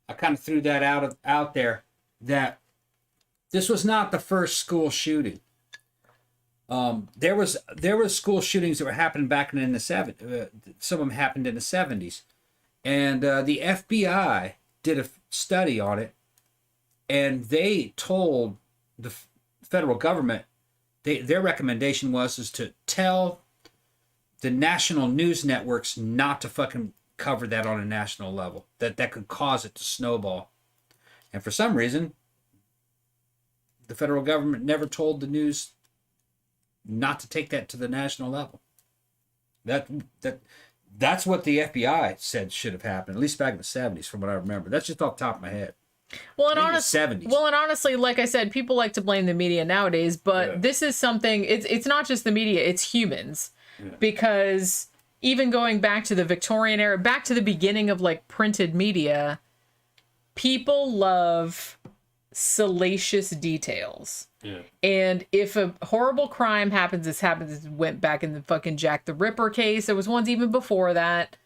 Speaker 3: I kind of threw that out there that this was not the first school shooting. There was school shootings that were happening back in the 70s. Some of them happened in the 70s. And the FBI did a study on it, and they told the federal government, their recommendation was to tell the national news networks not to fucking cover that on a national level, that could cause it to snowball. And for some reason, the federal government never told the news not to take that to the national level. That's what the FBI said should have happened, at least back in the 70s, from what I remember. That's just off the top of my head.
Speaker 1: Well, and
Speaker 3: '70s.
Speaker 1: Honestly, like I said, people like to blame the media nowadays, but this is something. It's not just the media; it's humans. Yeah. Because even going back to the Victorian era, back to the beginning of like printed media, people love salacious details. Yeah. And if a horrible crime happens, it went back in the fucking Jack the Ripper case. There was ones even before that.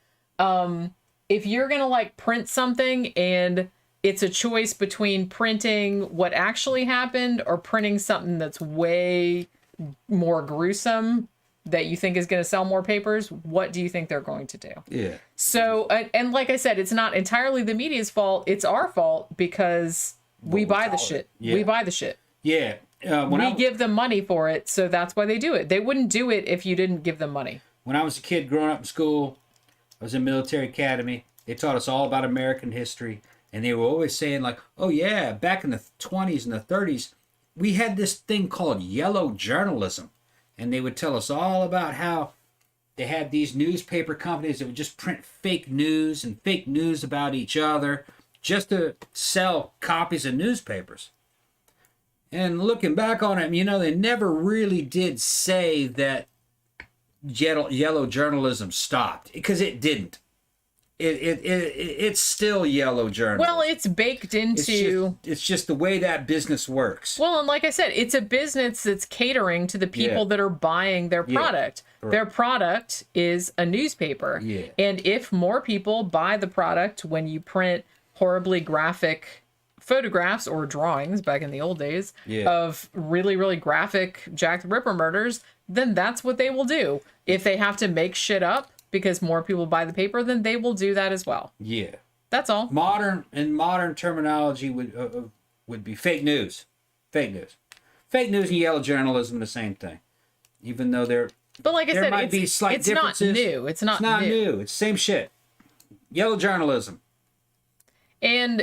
Speaker 1: If you're gonna like print something and it's a choice between printing what actually happened or printing something that's way more gruesome that you think is going to sell more papers, what do you think they're going to do? Yeah. So, and like I said, it's not entirely the media's fault. It's our fault because we buy the shit. Yeah. We buy the shit.
Speaker 3: Yeah.
Speaker 1: We give them money for it, so that's why they do it. They wouldn't do it if you didn't give them money.
Speaker 3: When I was a kid growing up in school, I was in military academy. They taught us all about American history. And they were always saying like, oh yeah, back in the 20s and the 30s, we had this thing called yellow journalism. And they would tell us all about how they had these newspaper companies that would just print fake news and fake news about each other just to sell copies of newspapers. And looking back on it, they never really did say that yellow journalism stopped, because it didn't. It's still yellow journalism.
Speaker 1: Well, it's baked into...
Speaker 3: It's just the way that business works.
Speaker 1: Well, and like I said, it's a business that's catering to the people that are buying their product. Yeah. Their product is a newspaper. Yeah. And if more people buy the product when you print horribly graphic photographs or drawings back in the old days of really, really graphic Jack the Ripper murders, then that's what they will do. If they have to make shit up because more people buy the paper, then they will do that as well. Yeah. That's all.
Speaker 3: Modern terminology would be fake news. Fake news. Fake news and yellow journalism, the same thing. Even though
Speaker 1: but like I said,
Speaker 3: might be slight differences.
Speaker 1: Not new. It's not
Speaker 3: new. It's the same shit. Yellow journalism.
Speaker 1: And,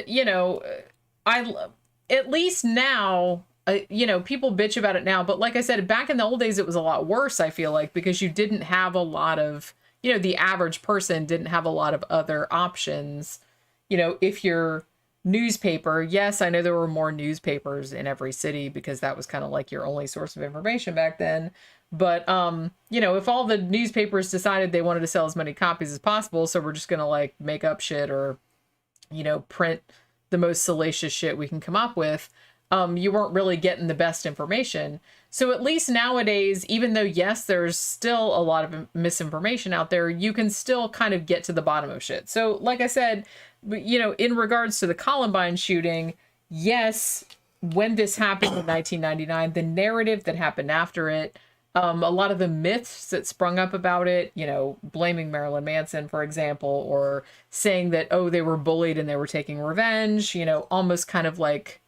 Speaker 1: at least now, people bitch about it now, but like I said, back in the old days, it was a lot worse, I feel like, because you didn't have a lot of, the average person didn't have a lot of other options. If your newspaper, yes, I know there were more newspapers in every city because that was kind of like your only source of information back then. But, if all the newspapers decided they wanted to sell as many copies as possible, so we're just going to like make up shit or, print the most salacious shit we can come up with, you weren't really getting the best information. So at least nowadays, even though, yes, there's still a lot of misinformation out there, you can still kind of get to the bottom of shit. So like I said, in regards to the Columbine shooting, yes, when this happened in 1999, the narrative that happened after it, a lot of the myths that sprung up about it, blaming Marilyn Manson, for example, or saying that, oh, they were bullied and they were taking revenge, almost kind of like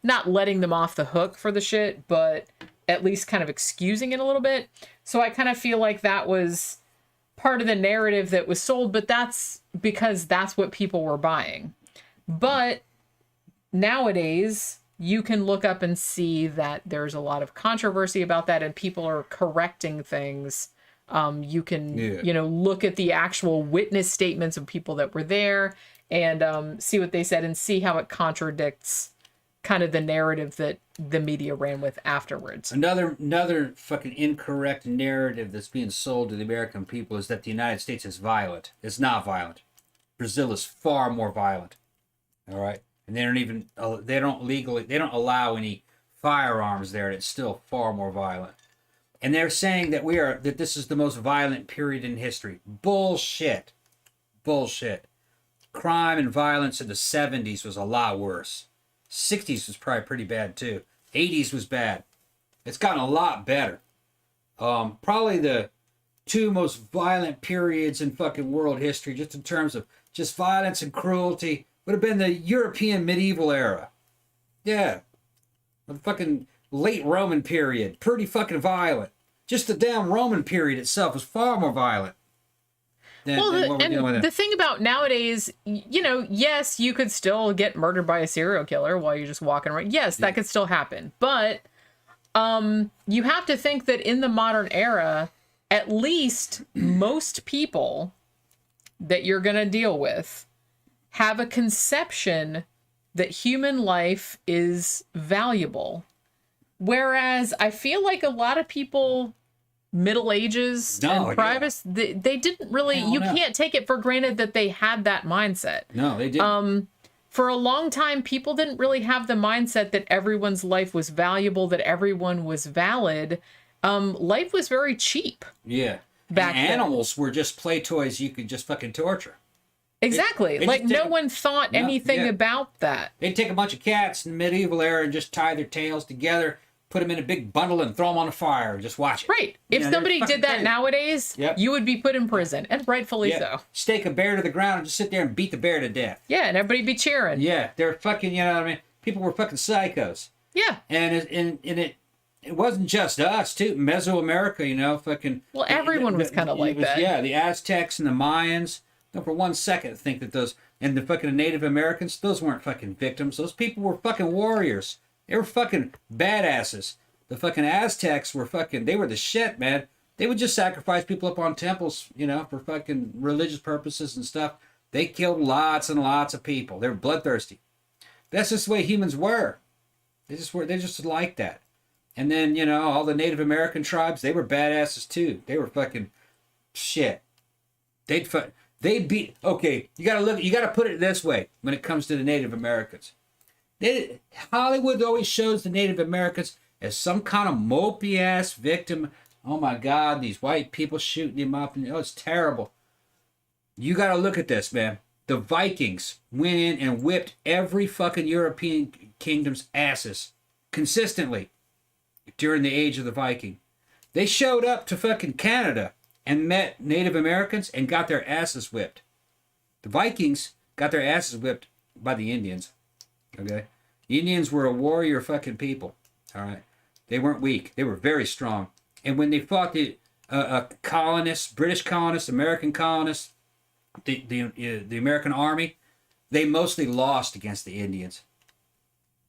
Speaker 1: not letting them off the hook for the shit, but at least kind of excusing it a little bit. So I kind of feel like that was part of the narrative that was sold, but that's because that's what people were buying. But nowadays, you can look up and see that there's a lot of controversy about that and people are correcting things. You can, look at the actual witness statements of people that were there and see what they said and see how it contradicts kind of the narrative that the media ran with afterwards.
Speaker 3: Another fucking incorrect narrative that's being sold to the American people is that the United States is violent. It's not violent. Brazil is far more violent. All right? And they don't allow any firearms there, and it's still far more violent. And they're saying that this is the most violent period in history. Bullshit. Crime and violence in the 70s was a lot worse. 60s was probably pretty bad too. 80s was bad. It's gotten a lot better. Probably the two most violent periods in fucking world history, just in terms of just violence and cruelty, would have been the European medieval era. Yeah. The fucking late Roman period. Pretty fucking violent. Just the damn Roman period itself was far more violent.
Speaker 1: The thing about nowadays, yes, you could still get murdered by a serial killer while you're just walking around. Yes, that could still happen. But you have to think that in the modern era, at least most people that you're going to deal with have a conception that human life is valuable. Whereas I feel like a lot of people, Middle Ages and privates, they didn't really, can't take it for granted that they had that mindset.
Speaker 3: No, they didn't.
Speaker 1: For a long time, people didn't really have the mindset that everyone's life was valuable, that everyone was valid. Life was very cheap.
Speaker 3: Yeah.
Speaker 1: Back
Speaker 3: and animals were just play toys you could just fucking torture.
Speaker 1: Exactly. No one thought anything about that.
Speaker 3: They'd take a bunch of cats in the medieval era and just tie their tails together, put them in a big bundle and throw them on a fire and just watch it.
Speaker 1: Right. If somebody did that nowadays, you would be put in prison, and rightfully so. Stake
Speaker 3: a bear to the ground and just sit there and beat the bear to death.
Speaker 1: Yeah, and everybody be cheering.
Speaker 3: Yeah, they're fucking, you know what I mean? People were fucking psychos.
Speaker 1: Yeah.
Speaker 3: And it wasn't just us, too. Mesoamerica, fucking...
Speaker 1: Well, everyone was kind of like that.
Speaker 3: Yeah, the Aztecs and the Mayans. Don't for one second think that those... And the fucking Native Americans, those weren't fucking victims. Those people were fucking warriors. They were fucking badasses. The fucking Aztecs were fucking... They were the shit, man. They would just sacrifice people up on temples, for fucking religious purposes and stuff. They killed lots and lots of people. They were bloodthirsty. That's just the way humans were. They just like that. And then, all the Native American tribes, they were badasses too. They were fucking shit. They'd beat... Okay, you gotta put it this way when it comes to the Native Americans. Hollywood always shows the Native Americans as some kind of mopey ass victim. Oh my God, these white people shooting him up, and it's terrible. You gotta look at this, man. The Vikings went in and whipped every fucking European kingdom's asses consistently during the age of the Viking. They showed up to fucking Canada and met Native Americans and got their asses whipped. The Vikings got their asses whipped by the Indians. Okay? The Indians were a warrior fucking people. All right? They weren't weak. They were very strong. And when they fought the colonists, British colonists, American colonists, the American army, they mostly lost against the Indians.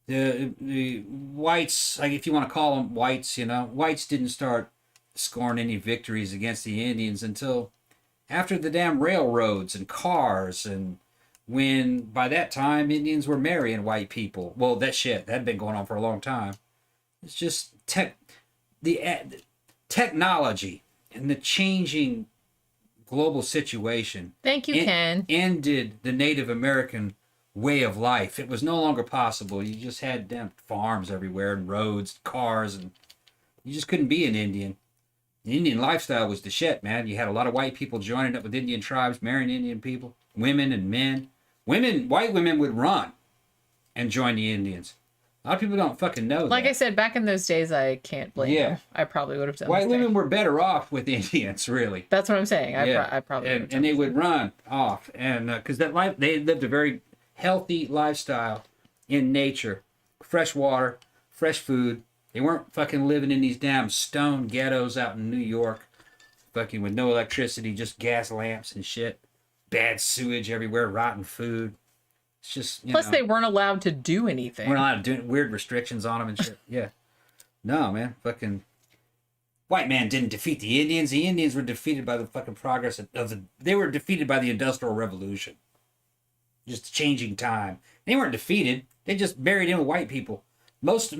Speaker 3: The whites, like if you want to call them whites, whites didn't start scoring any victories against the Indians until after the damn railroads and cars, and when by that time Indians were marrying white people. Well, that had been going on for a long time. It's just the technology and the changing global situation.
Speaker 1: Thank you, Ken.
Speaker 3: Ended the Native American way of life. It was no longer possible. You just had damn farms everywhere and roads, cars, and you just couldn't be an Indian. The Indian lifestyle was the shit, man. You had a lot of white people joining up with Indian tribes, marrying Indian people, women and men. White women would run and join the Indians. A lot of people don't fucking know that.
Speaker 1: Like I said, back in those days, I can't blame them. I probably would have done
Speaker 3: White women were better off with the Indians, really.
Speaker 1: That's what I'm saying. I probably would have done
Speaker 3: and they would run off. And because they lived a very healthy lifestyle in nature. Fresh water, fresh food. They weren't fucking living in these damn stone ghettos out in New York. Fucking with no electricity, just gas lamps and shit. Bad sewage everywhere, rotten food. It's just,
Speaker 1: Plus, they weren't allowed to do anything.
Speaker 3: we're not allowed to do weird restrictions on them and shit. Yeah. No, man. Fucking white man didn't defeat the Indians. The Indians were defeated by the fucking progress they were defeated by the Industrial Revolution. Just changing time. They weren't defeated. They just married in with white people. Most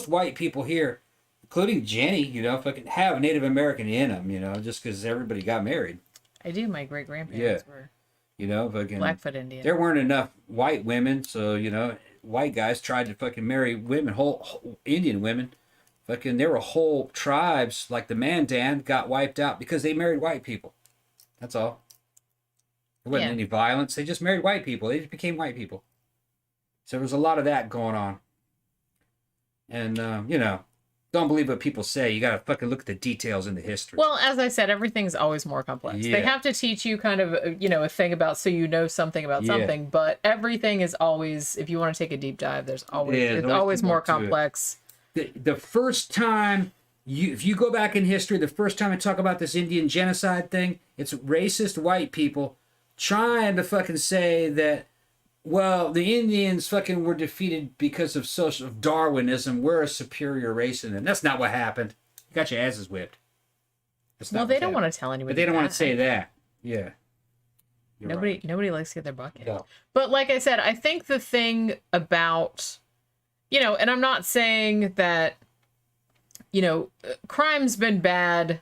Speaker 3: white people here, including Jenny, fucking have Native American in them, just because everybody got married.
Speaker 1: I do. My great grandparents were
Speaker 3: Fucking
Speaker 1: Blackfoot Indian.
Speaker 3: There weren't enough white women, so white guys tried to fucking marry women, whole Indian women. Fucking, there were whole tribes like the Mandan got wiped out because they married white people. That's all. There wasn't any violence. They just married white people. They just became white people. So there was a lot of that going on. And don't believe what people say. You gotta fucking look at the details in the history.
Speaker 1: Well, as I said, everything's always more complex.
Speaker 3: Yeah.
Speaker 1: They have to teach you kind of, a thing about, so something about something, but everything is always, if you want to take a deep dive, it's always more complex.
Speaker 3: The first time, if you go back in history, the first time I talk about this Indian genocide thing, it's racist white people trying to fucking say that, well, the Indians fucking were defeated because of social Darwinism. We're a superior race in them. That's not what happened. You got your asses whipped.
Speaker 1: Well, they don't want to tell anybody.
Speaker 3: But they don't want to say that. Yeah.
Speaker 1: Nobody likes to get their butt kicked.
Speaker 3: No.
Speaker 1: But like I said, I think the thing about, and I'm not saying that, crime's been bad,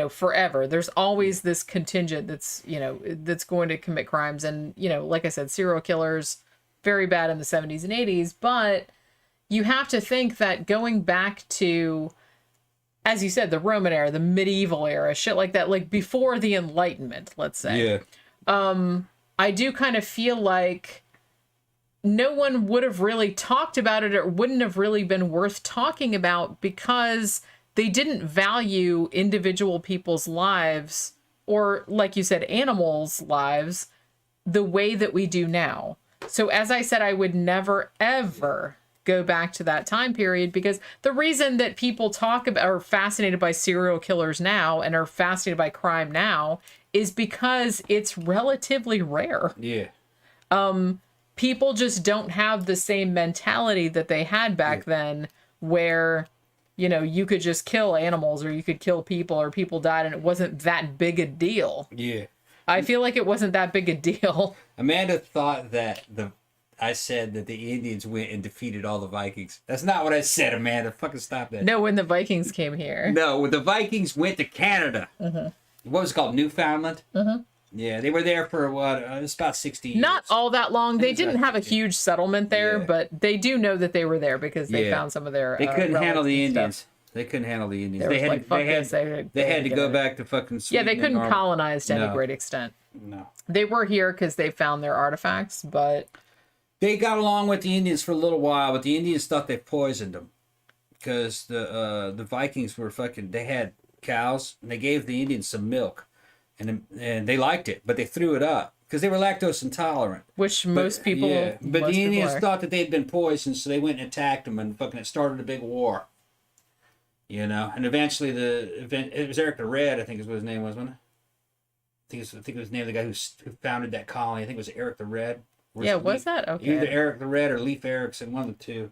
Speaker 1: forever. There's always this contingent that's going to commit crimes. And, like I said, serial killers, very bad in the 70s and 80s. But you have to think that going back to, as you said, the Roman era, the medieval era, shit like that, like before the Enlightenment, let's say. Yeah. I do kind of feel like no one would have really talked about it, or wouldn't have really been worth talking about, because they didn't value individual people's lives, or, like you said, animals' lives, the way that we do now. So, as I said, I would never, ever go back to that time period, because the reason that people talk about, are fascinated by serial killers now and are fascinated by crime now, is because it's relatively rare.
Speaker 3: Yeah.
Speaker 1: People just don't have the same mentality that they had back then, where, you could just kill animals, or you could kill people, or people died and it wasn't that big a deal.
Speaker 3: Yeah.
Speaker 1: I feel like it wasn't that big a deal.
Speaker 3: Amanda thought that I said that the Indians went and defeated all the Vikings. That's not what I said, Amanda. Fucking stop that.
Speaker 1: No, when the Vikings came here.
Speaker 3: No, when the Vikings went to Canada.
Speaker 1: Mm-hmm.
Speaker 3: What was it called? Newfoundland?
Speaker 1: Mm-hmm.
Speaker 3: Yeah, they were there for what? It was about 60 years.
Speaker 1: Not all that long. They didn't have a huge settlement there,
Speaker 3: Yeah.
Speaker 1: but they do know that they were there because they found some of their.
Speaker 3: They couldn't handle
Speaker 1: relics
Speaker 3: the
Speaker 1: and stuff.
Speaker 3: Indians. They couldn't handle the Indians.
Speaker 1: They
Speaker 3: They had to go back to fucking Sweden.
Speaker 1: Yeah, they couldn't
Speaker 3: and
Speaker 1: colonize to any great extent.
Speaker 3: No.
Speaker 1: They were here because they found their artifacts, but
Speaker 3: They got along with the Indians for a little while, but the Indians thought they poisoned them because the Vikings were fucking. They had cows and they gave the Indians some milk, and they liked it, but they threw it up because they were lactose intolerant.
Speaker 1: Which most people.
Speaker 3: Yeah, but
Speaker 1: most
Speaker 3: the
Speaker 1: people
Speaker 3: Indians
Speaker 1: are.
Speaker 3: thought that they'd been poisoned, so they went and attacked them, and fucking it started a big war. And eventually it was Eric the Red, I think is what his name was, wasn't it? I think it was the name of the guy who founded that colony. I think it was Eric the Red.
Speaker 1: Was that? Okay.
Speaker 3: Either Eric the Red or Leif Erikson, one of the two.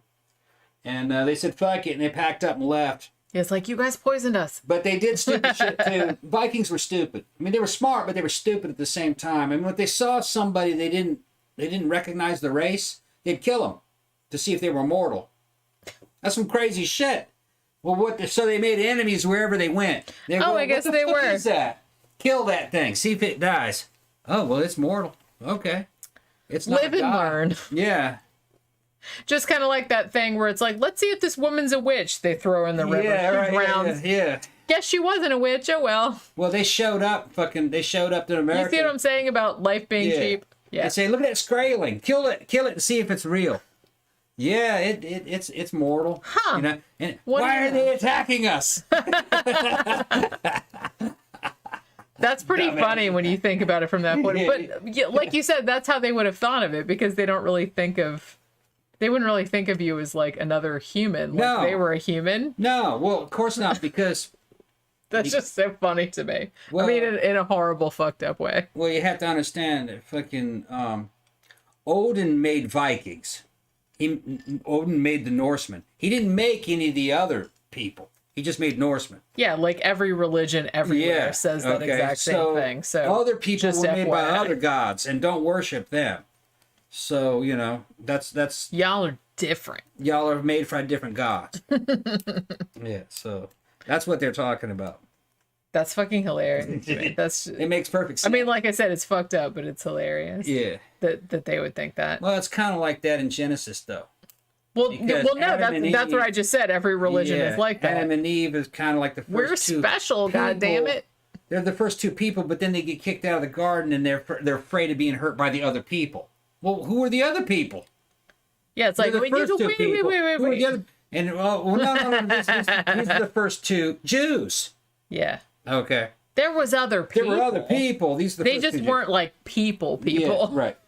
Speaker 3: And they said, fuck it, and they packed up and left.
Speaker 1: Yeah, it's like, you guys poisoned us.
Speaker 3: But they did stupid shit, too. Vikings were stupid. I mean, they were smart, but they were stupid at the same time. I mean, when they saw somebody they didn't recognize the race, they'd kill them to see if they were mortal. That's some crazy shit. Well, so they made enemies wherever they went.
Speaker 1: I guess they were.
Speaker 3: What is that? Kill that thing. See if it dies. Oh, well, it's mortal. Okay. It's not
Speaker 1: Live and learn.
Speaker 3: Yeah.
Speaker 1: Just kind of like that thing where it's like, let's see if this woman's a witch. They throw her in the river.
Speaker 3: Yeah,
Speaker 1: She
Speaker 3: right.
Speaker 1: drowns.
Speaker 3: Yeah.
Speaker 1: Guess she wasn't a witch. Oh, well.
Speaker 3: Well, they showed up to America.
Speaker 1: You see what I'm saying about life being cheap? Yeah.
Speaker 3: They say, look at that Skraeling. Kill it and see if it's real. Yeah, it's mortal.
Speaker 1: Huh.
Speaker 3: And why are they attacking us?
Speaker 1: That's pretty funny when you think about it from that point. But like you said, that's how they would have thought of it, because they wouldn't really think of you as like another human. Like
Speaker 3: No.
Speaker 1: they were a human.
Speaker 3: No, well, of course not, because
Speaker 1: That's just so funny to me.
Speaker 3: Well,
Speaker 1: I mean, in a horrible, fucked up way.
Speaker 3: well, you have to understand that fucking Odin made Vikings. Odin made the Norsemen. He didn't make any of the other people. He just made Norsemen.
Speaker 1: Yeah, like every religion everywhere says that exact same thing. So
Speaker 3: other people were made by
Speaker 1: FYI.
Speaker 3: other gods, and don't worship them. So, you know, that's
Speaker 1: Y'all are different.
Speaker 3: y'all are made for different gods. Yeah, so that's what they're talking about.
Speaker 1: That's fucking hilarious. That's
Speaker 3: It makes perfect sense.
Speaker 1: I mean, like I said, it's fucked up, but it's hilarious.
Speaker 3: Yeah.
Speaker 1: That they would think that.
Speaker 3: Well, it's kind of like that in Genesis, though.
Speaker 1: Well,
Speaker 3: Because
Speaker 1: no,
Speaker 3: Adam and
Speaker 1: that's
Speaker 3: Eve-
Speaker 1: what I just said. Every religion is like that.
Speaker 3: Adam and Eve is kind of like the first
Speaker 1: We're
Speaker 3: two
Speaker 1: special,
Speaker 3: people.
Speaker 1: goddammit.
Speaker 3: They're the first two people, but then they get kicked out of the garden, and they're afraid of being hurt by the other people. Well, who are the other people?
Speaker 1: Yeah, it's like
Speaker 3: They're the
Speaker 1: wait,
Speaker 3: first two people.
Speaker 1: wait.
Speaker 3: Who are the other? And no. These are the first two Jews.
Speaker 1: Yeah,
Speaker 3: Okay.
Speaker 1: there was other people.
Speaker 3: There were other people. These are the
Speaker 1: They
Speaker 3: first
Speaker 1: just
Speaker 3: two
Speaker 1: weren't like people.
Speaker 3: Yeah, right.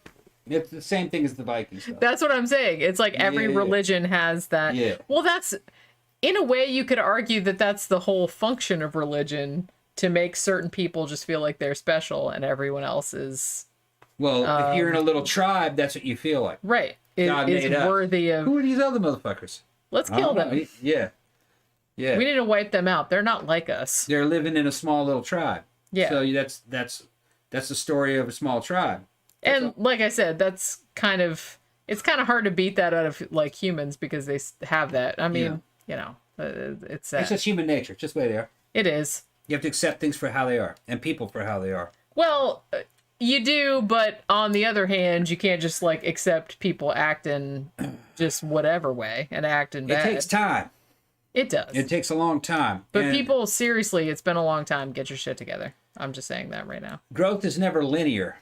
Speaker 3: It's the same thing as the Vikings stuff.
Speaker 1: That's what I'm saying. It's like every
Speaker 3: Yeah.
Speaker 1: religion has that.
Speaker 3: Yeah.
Speaker 1: Well, that's in a way you could argue that that's the whole function of religion, to make certain people just feel like they're special and everyone else is
Speaker 3: Well, if you're in a little tribe, that's what you feel like.
Speaker 1: right.
Speaker 3: God
Speaker 1: Is
Speaker 3: made us.
Speaker 1: worthy of.
Speaker 3: Who are these other motherfuckers?
Speaker 1: Let's
Speaker 3: I
Speaker 1: kill
Speaker 3: don't know.
Speaker 1: them.
Speaker 3: Yeah. Yeah.
Speaker 1: We need to wipe them out. They're not like us.
Speaker 3: They're living in a small little tribe.
Speaker 1: Yeah.
Speaker 3: So that's the story of a small tribe.
Speaker 1: And like I said, it's kind of hard to beat that out of like humans because they have that. I mean, you know, it's sad.
Speaker 3: It's just human nature. It's just the way they are.
Speaker 1: It is.
Speaker 3: You have to accept things for how they are, and people for how they are.
Speaker 1: Well, you do, but on the other hand, you can't just like accept people acting just whatever way and acting bad.
Speaker 3: It takes time.
Speaker 1: It does.
Speaker 3: It takes a long time.
Speaker 1: But
Speaker 3: And
Speaker 1: people, seriously, it's been a long time. Get your shit together. I'm just saying that right now.
Speaker 3: growth is never linear.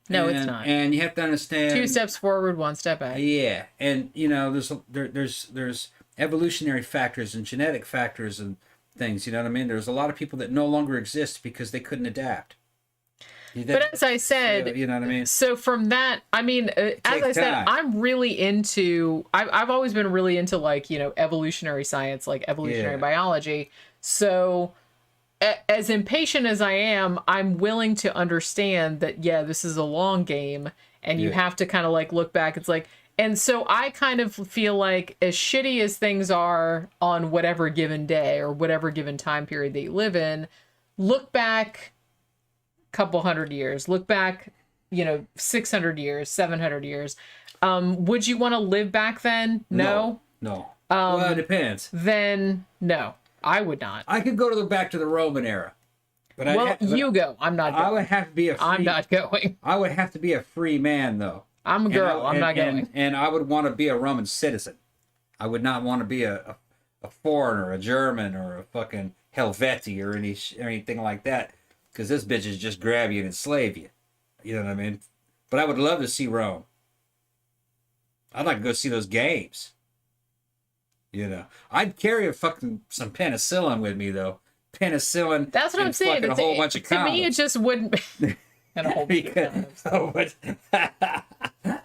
Speaker 1: No, it's
Speaker 3: And-
Speaker 1: not.
Speaker 3: And you have to understand.
Speaker 1: 2 steps forward, 1 step back.
Speaker 3: Yeah, and you know, there's evolutionary factors and genetic factors and things. You know what I mean? There's a lot of people that no longer exist because they couldn't adapt.
Speaker 1: But as I said,
Speaker 3: you know what I mean?
Speaker 1: so from that, I mean, as I said,
Speaker 3: time.
Speaker 1: I'm really into, I've always been really into like, you know, evolutionary science, like evolutionary biology. So as impatient as I am, I'm willing to understand that, yeah, this is a long game and you have to kind of like look back. It's like, and so I kind of feel like as shitty as things are on whatever given day or whatever given time period that you live in, look back couple hundred years, look back, you know, 600 years, 700 years. Would you want to live back then? No.
Speaker 3: Well, it depends.
Speaker 1: Then no, I would not.
Speaker 3: I could go back to the Roman era, but
Speaker 1: You go. I'm not going.
Speaker 3: I would have to be a free,
Speaker 1: I'm not going.
Speaker 3: I would have to be a free man, though.
Speaker 1: I'm a girl. I'm not going.
Speaker 3: And I would want to be a Roman citizen. I would not want to be a foreigner, a German, or a fucking Helveti or anything like that. Because this bitches just grab you and enslave you. You know what I mean? But I would love to see Rome. I'd like to go see those games. You know, I'd carry some penicillin with me though. Penicillin.
Speaker 1: That's what I'm saying.
Speaker 3: A whole bunch of
Speaker 1: to me, it just wouldn't. And a whole bunch of condoms.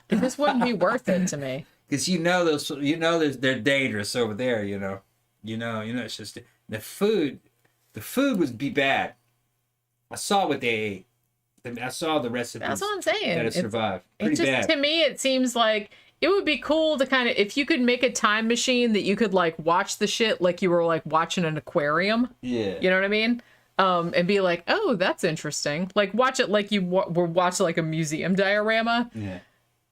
Speaker 1: It just wouldn't be worth it to me.
Speaker 3: Because they're dangerous over there. You know, it's just the food. The food would be bad. I saw what they ate. I saw the recipes.
Speaker 1: That's what I'm saying.
Speaker 3: That it survived. Pretty bad.
Speaker 1: To me, it seems like it would be cool to kind of, if you could make a time machine that you could like watch the shit like you were like watching an aquarium.
Speaker 3: Yeah.
Speaker 1: You know what I mean? And be like, oh, that's interesting. Like watch it like you were watching like a museum diorama.
Speaker 3: Yeah.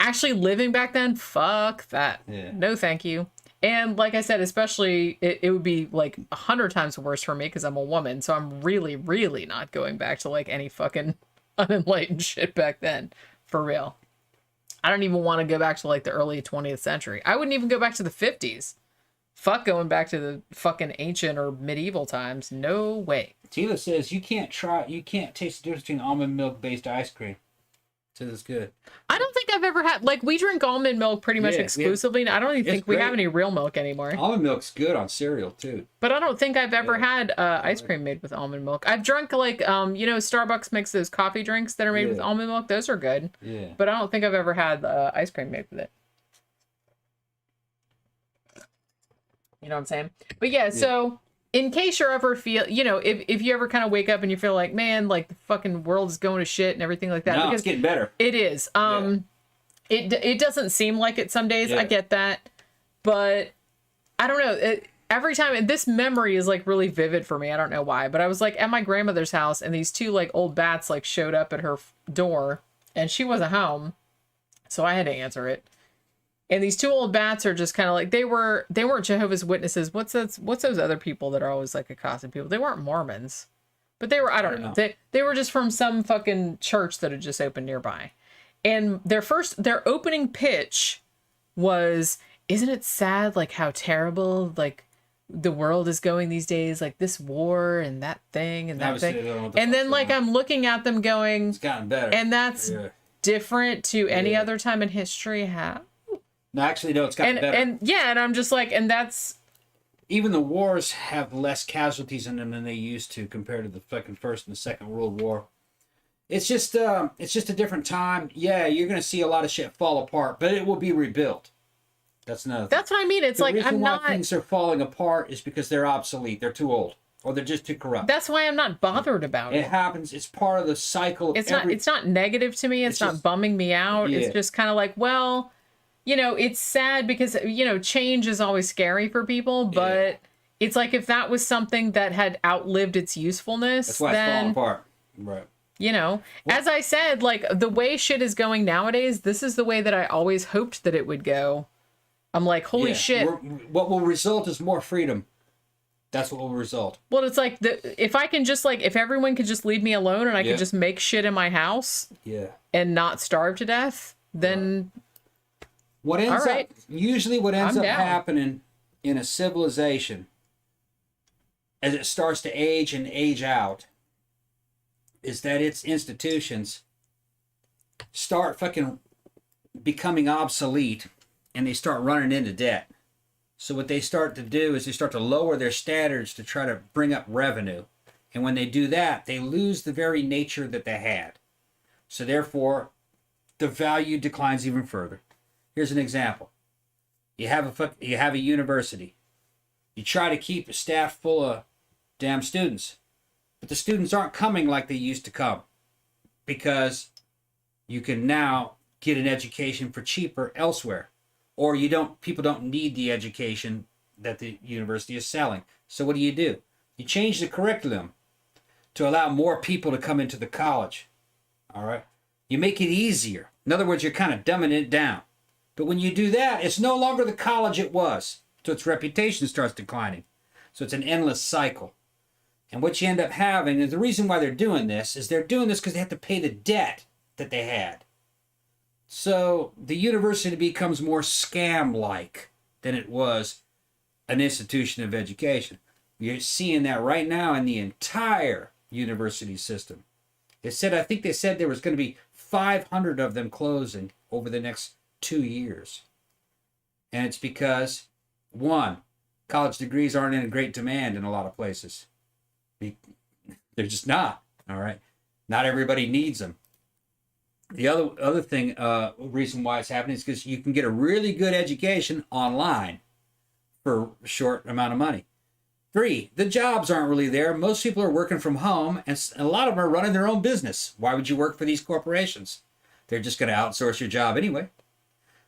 Speaker 1: Actually living back then, fuck that.
Speaker 3: Yeah.
Speaker 1: No, thank you. And like I said, especially it would be like 100 times worse for me because I'm a woman. So I'm really, really not going back to like any fucking unenlightened shit back then. For real. I don't even want to go back to like the early 20th century. I wouldn't even go back to the 50s. Fuck going back to the fucking ancient or medieval times. No way.
Speaker 3: Tila says you can't taste the difference between almond milk based ice cream. Says it's good.
Speaker 1: I don't think I've ever had, like, we drink almond milk pretty much exclusively. I don't even think we have any real milk anymore.
Speaker 3: Almond milk's good on cereal too.
Speaker 1: But I don't think I've ever had ice cream made with almond milk. I've drunk like, Starbucks makes those coffee drinks that are made with almond milk. Those are good.
Speaker 3: Yeah.
Speaker 1: But I don't think I've ever had ice cream made with it. You know what I'm saying? But yeah, so in case you're ever if you ever kind of wake up and you feel like, man, like the fucking world is going to shit and everything like that.
Speaker 3: No,
Speaker 1: because
Speaker 3: it's getting better.
Speaker 1: It is. It doesn't seem like it some days. I get that. But I don't know. Every time, this memory is like really vivid for me. I don't know why, but I was like at my grandmother's house and these two like old bats like showed up at her door and she wasn't home. So I had to answer it. And these two old bats are just kind of like, they weren't Jehovah's Witnesses. What's those other people that are always like accosting people? They weren't Mormons, but they were, I don't know. They were just from some fucking church that had just opened nearby. And their opening pitch was, isn't it sad, like how terrible, like the world is going these days, like this war and that thing and that thing. And then like I'm looking at them going,
Speaker 3: it's gotten better.
Speaker 1: And that's different to any other time in history. How?
Speaker 3: No, actually, no, it's gotten better.
Speaker 1: And I'm just like, and that's...
Speaker 3: Even the wars have less casualties in them than they used to compared to the fucking First and the Second World War. It's just a different time. Yeah, you're going to see a lot of shit fall apart, but it will be rebuilt. That's another thing.
Speaker 1: That's what I mean. It's
Speaker 3: the
Speaker 1: like,
Speaker 3: reason
Speaker 1: I'm
Speaker 3: why
Speaker 1: not...
Speaker 3: things are falling apart is because they're obsolete. They're too old. Or they're just too corrupt.
Speaker 1: That's why I'm not bothered about it.
Speaker 3: It happens. It's part of the cycle.
Speaker 1: It's not negative to me. It's not just, bumming me out. Yeah. It's just kind of like, well... You know, it's sad because, you know, change is always scary for people, but it's like if that was something that had outlived its usefulness,
Speaker 3: that's why
Speaker 1: then,
Speaker 3: it's falling apart. Right.
Speaker 1: You know, as I said, like the way shit is going nowadays, this is the way that I always hoped that it would go. I'm like, holy shit.
Speaker 3: What will result is more freedom. That's what will result.
Speaker 1: Well, it's like if I can just like, if everyone could just leave me alone and I could just make shit in my house and not starve to death, then...
Speaker 3: Usually what ends up happening in a civilization as it starts to age and age out is that its institutions start fucking becoming obsolete and they start running into debt. So what they start to do is they start to lower their standards to try to bring up revenue. And when they do that, they lose the very nature that they had. So therefore, the value declines even further. Here's an example. You have a university. You try to keep a staff full of damn students. But the students aren't coming like they used to come. Because you can now get an education for cheaper elsewhere. Or people don't need the education that the university is selling. So what do? You change the curriculum to allow more people to come into the college. All right? You make it easier. In other words, you're kind of dumbing it down. But when you do that, it's no longer the college it was. So its reputation starts declining. So it's an endless cycle. And what you end up having, is the reason why they're doing this, is they're doing this because they have to pay the debt that they had. So the university becomes more scam-like than it was an institution of education. You're seeing that right now in the entire university system. I think they said there was going to be 500 of them closing over the next 2 years. And it's because, one, college degrees aren't in great demand in a lot of places. They're just not. All right. Not everybody needs them. The other thing, reason why it's happening is because you can get a really good education online for a short amount of money. 3, the jobs aren't really there. Most people are working from home, and a lot of them are running their own business. Why would you work for these corporations? They're just going to outsource your job anyway.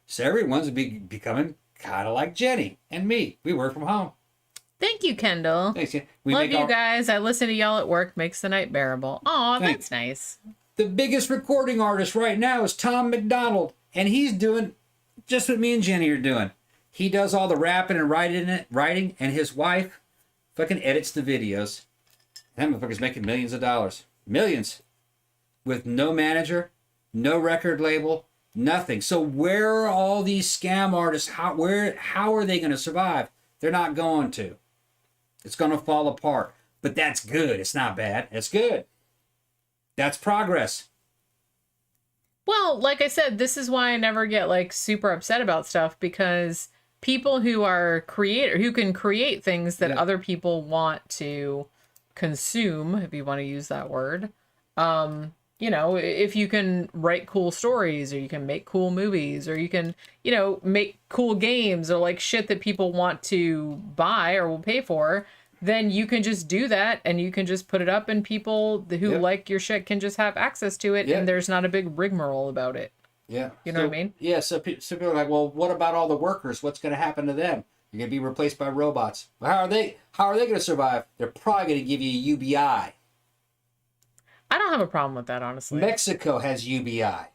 Speaker 3: So everyone's becoming kind of like Jenny and me. We work from home.
Speaker 1: Thank you, Kendall.
Speaker 3: Thanks.
Speaker 1: Love you guys. I listen to y'all at work. Makes the night bearable. Aw, that's nice.
Speaker 3: The biggest recording artist right now is Tom McDonald, and he's doing just what me and Jenny are doing. He does all the rapping and writing, and his wife fucking edits the videos. That motherfucker's making millions of dollars. Millions. With no manager, no record label, nothing. So where are all these scam artists? How are they going to survive? They're not going to. It's going to fall apart. But that's good. It's not bad. It's good. That's progress.
Speaker 1: Well, like I said, this is why I never get like super upset about stuff, because people who can create things that other people want to consume, if you want to use that word, you know, if you can write cool stories, or you can make cool movies, or you can, you know, make cool games, or like shit that people want to buy or will pay for, then you can just do that, and you can just put it up, and people who like your shit can just have access to it, and there's not a big rigmarole about it.
Speaker 3: Yeah.
Speaker 1: You know what I mean?
Speaker 3: Yeah, so people are like, well, what about all the workers? What's going to happen to them? You're going to be replaced by robots. Well, how are they going to survive? They're probably going to give you a UBI.
Speaker 1: I don't have a problem with that, honestly.
Speaker 3: Mexico has UBI.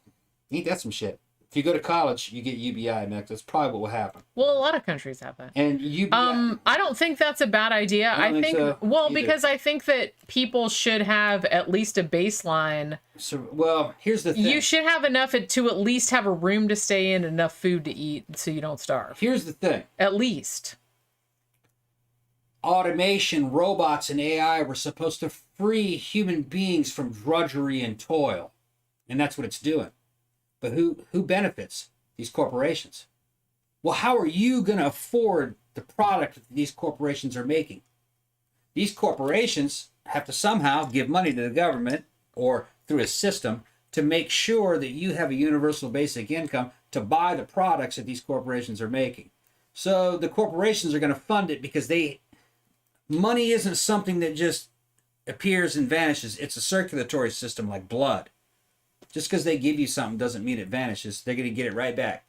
Speaker 3: Ain't that some shit? If you go to college, you get UBI in Mexico. That's probably what will happen.
Speaker 1: Well, a lot of countries have that.
Speaker 3: And UBI...
Speaker 1: I don't think that's a bad idea.
Speaker 3: I don't think so either.
Speaker 1: Because I think that people should have at least a baseline.
Speaker 3: So, well, here's the thing.
Speaker 1: You should have enough to at least have a room to stay in, enough food to eat, so you don't starve.
Speaker 3: Here's the thing.
Speaker 1: At least.
Speaker 3: Automation, robots, and AI were supposed to free human beings from drudgery and toil. And that's what it's doing. But who benefits? These corporations. Well, how are you going to afford the product that these corporations are making? These corporations have to somehow give money to the government or through a system to make sure that you have a universal basic income to buy the products that these corporations are making. So the corporations are going to fund it because money isn't something that just appears and vanishes. It's a circulatory system like blood. Just because they give you something doesn't mean it vanishes. They're going to get it right back.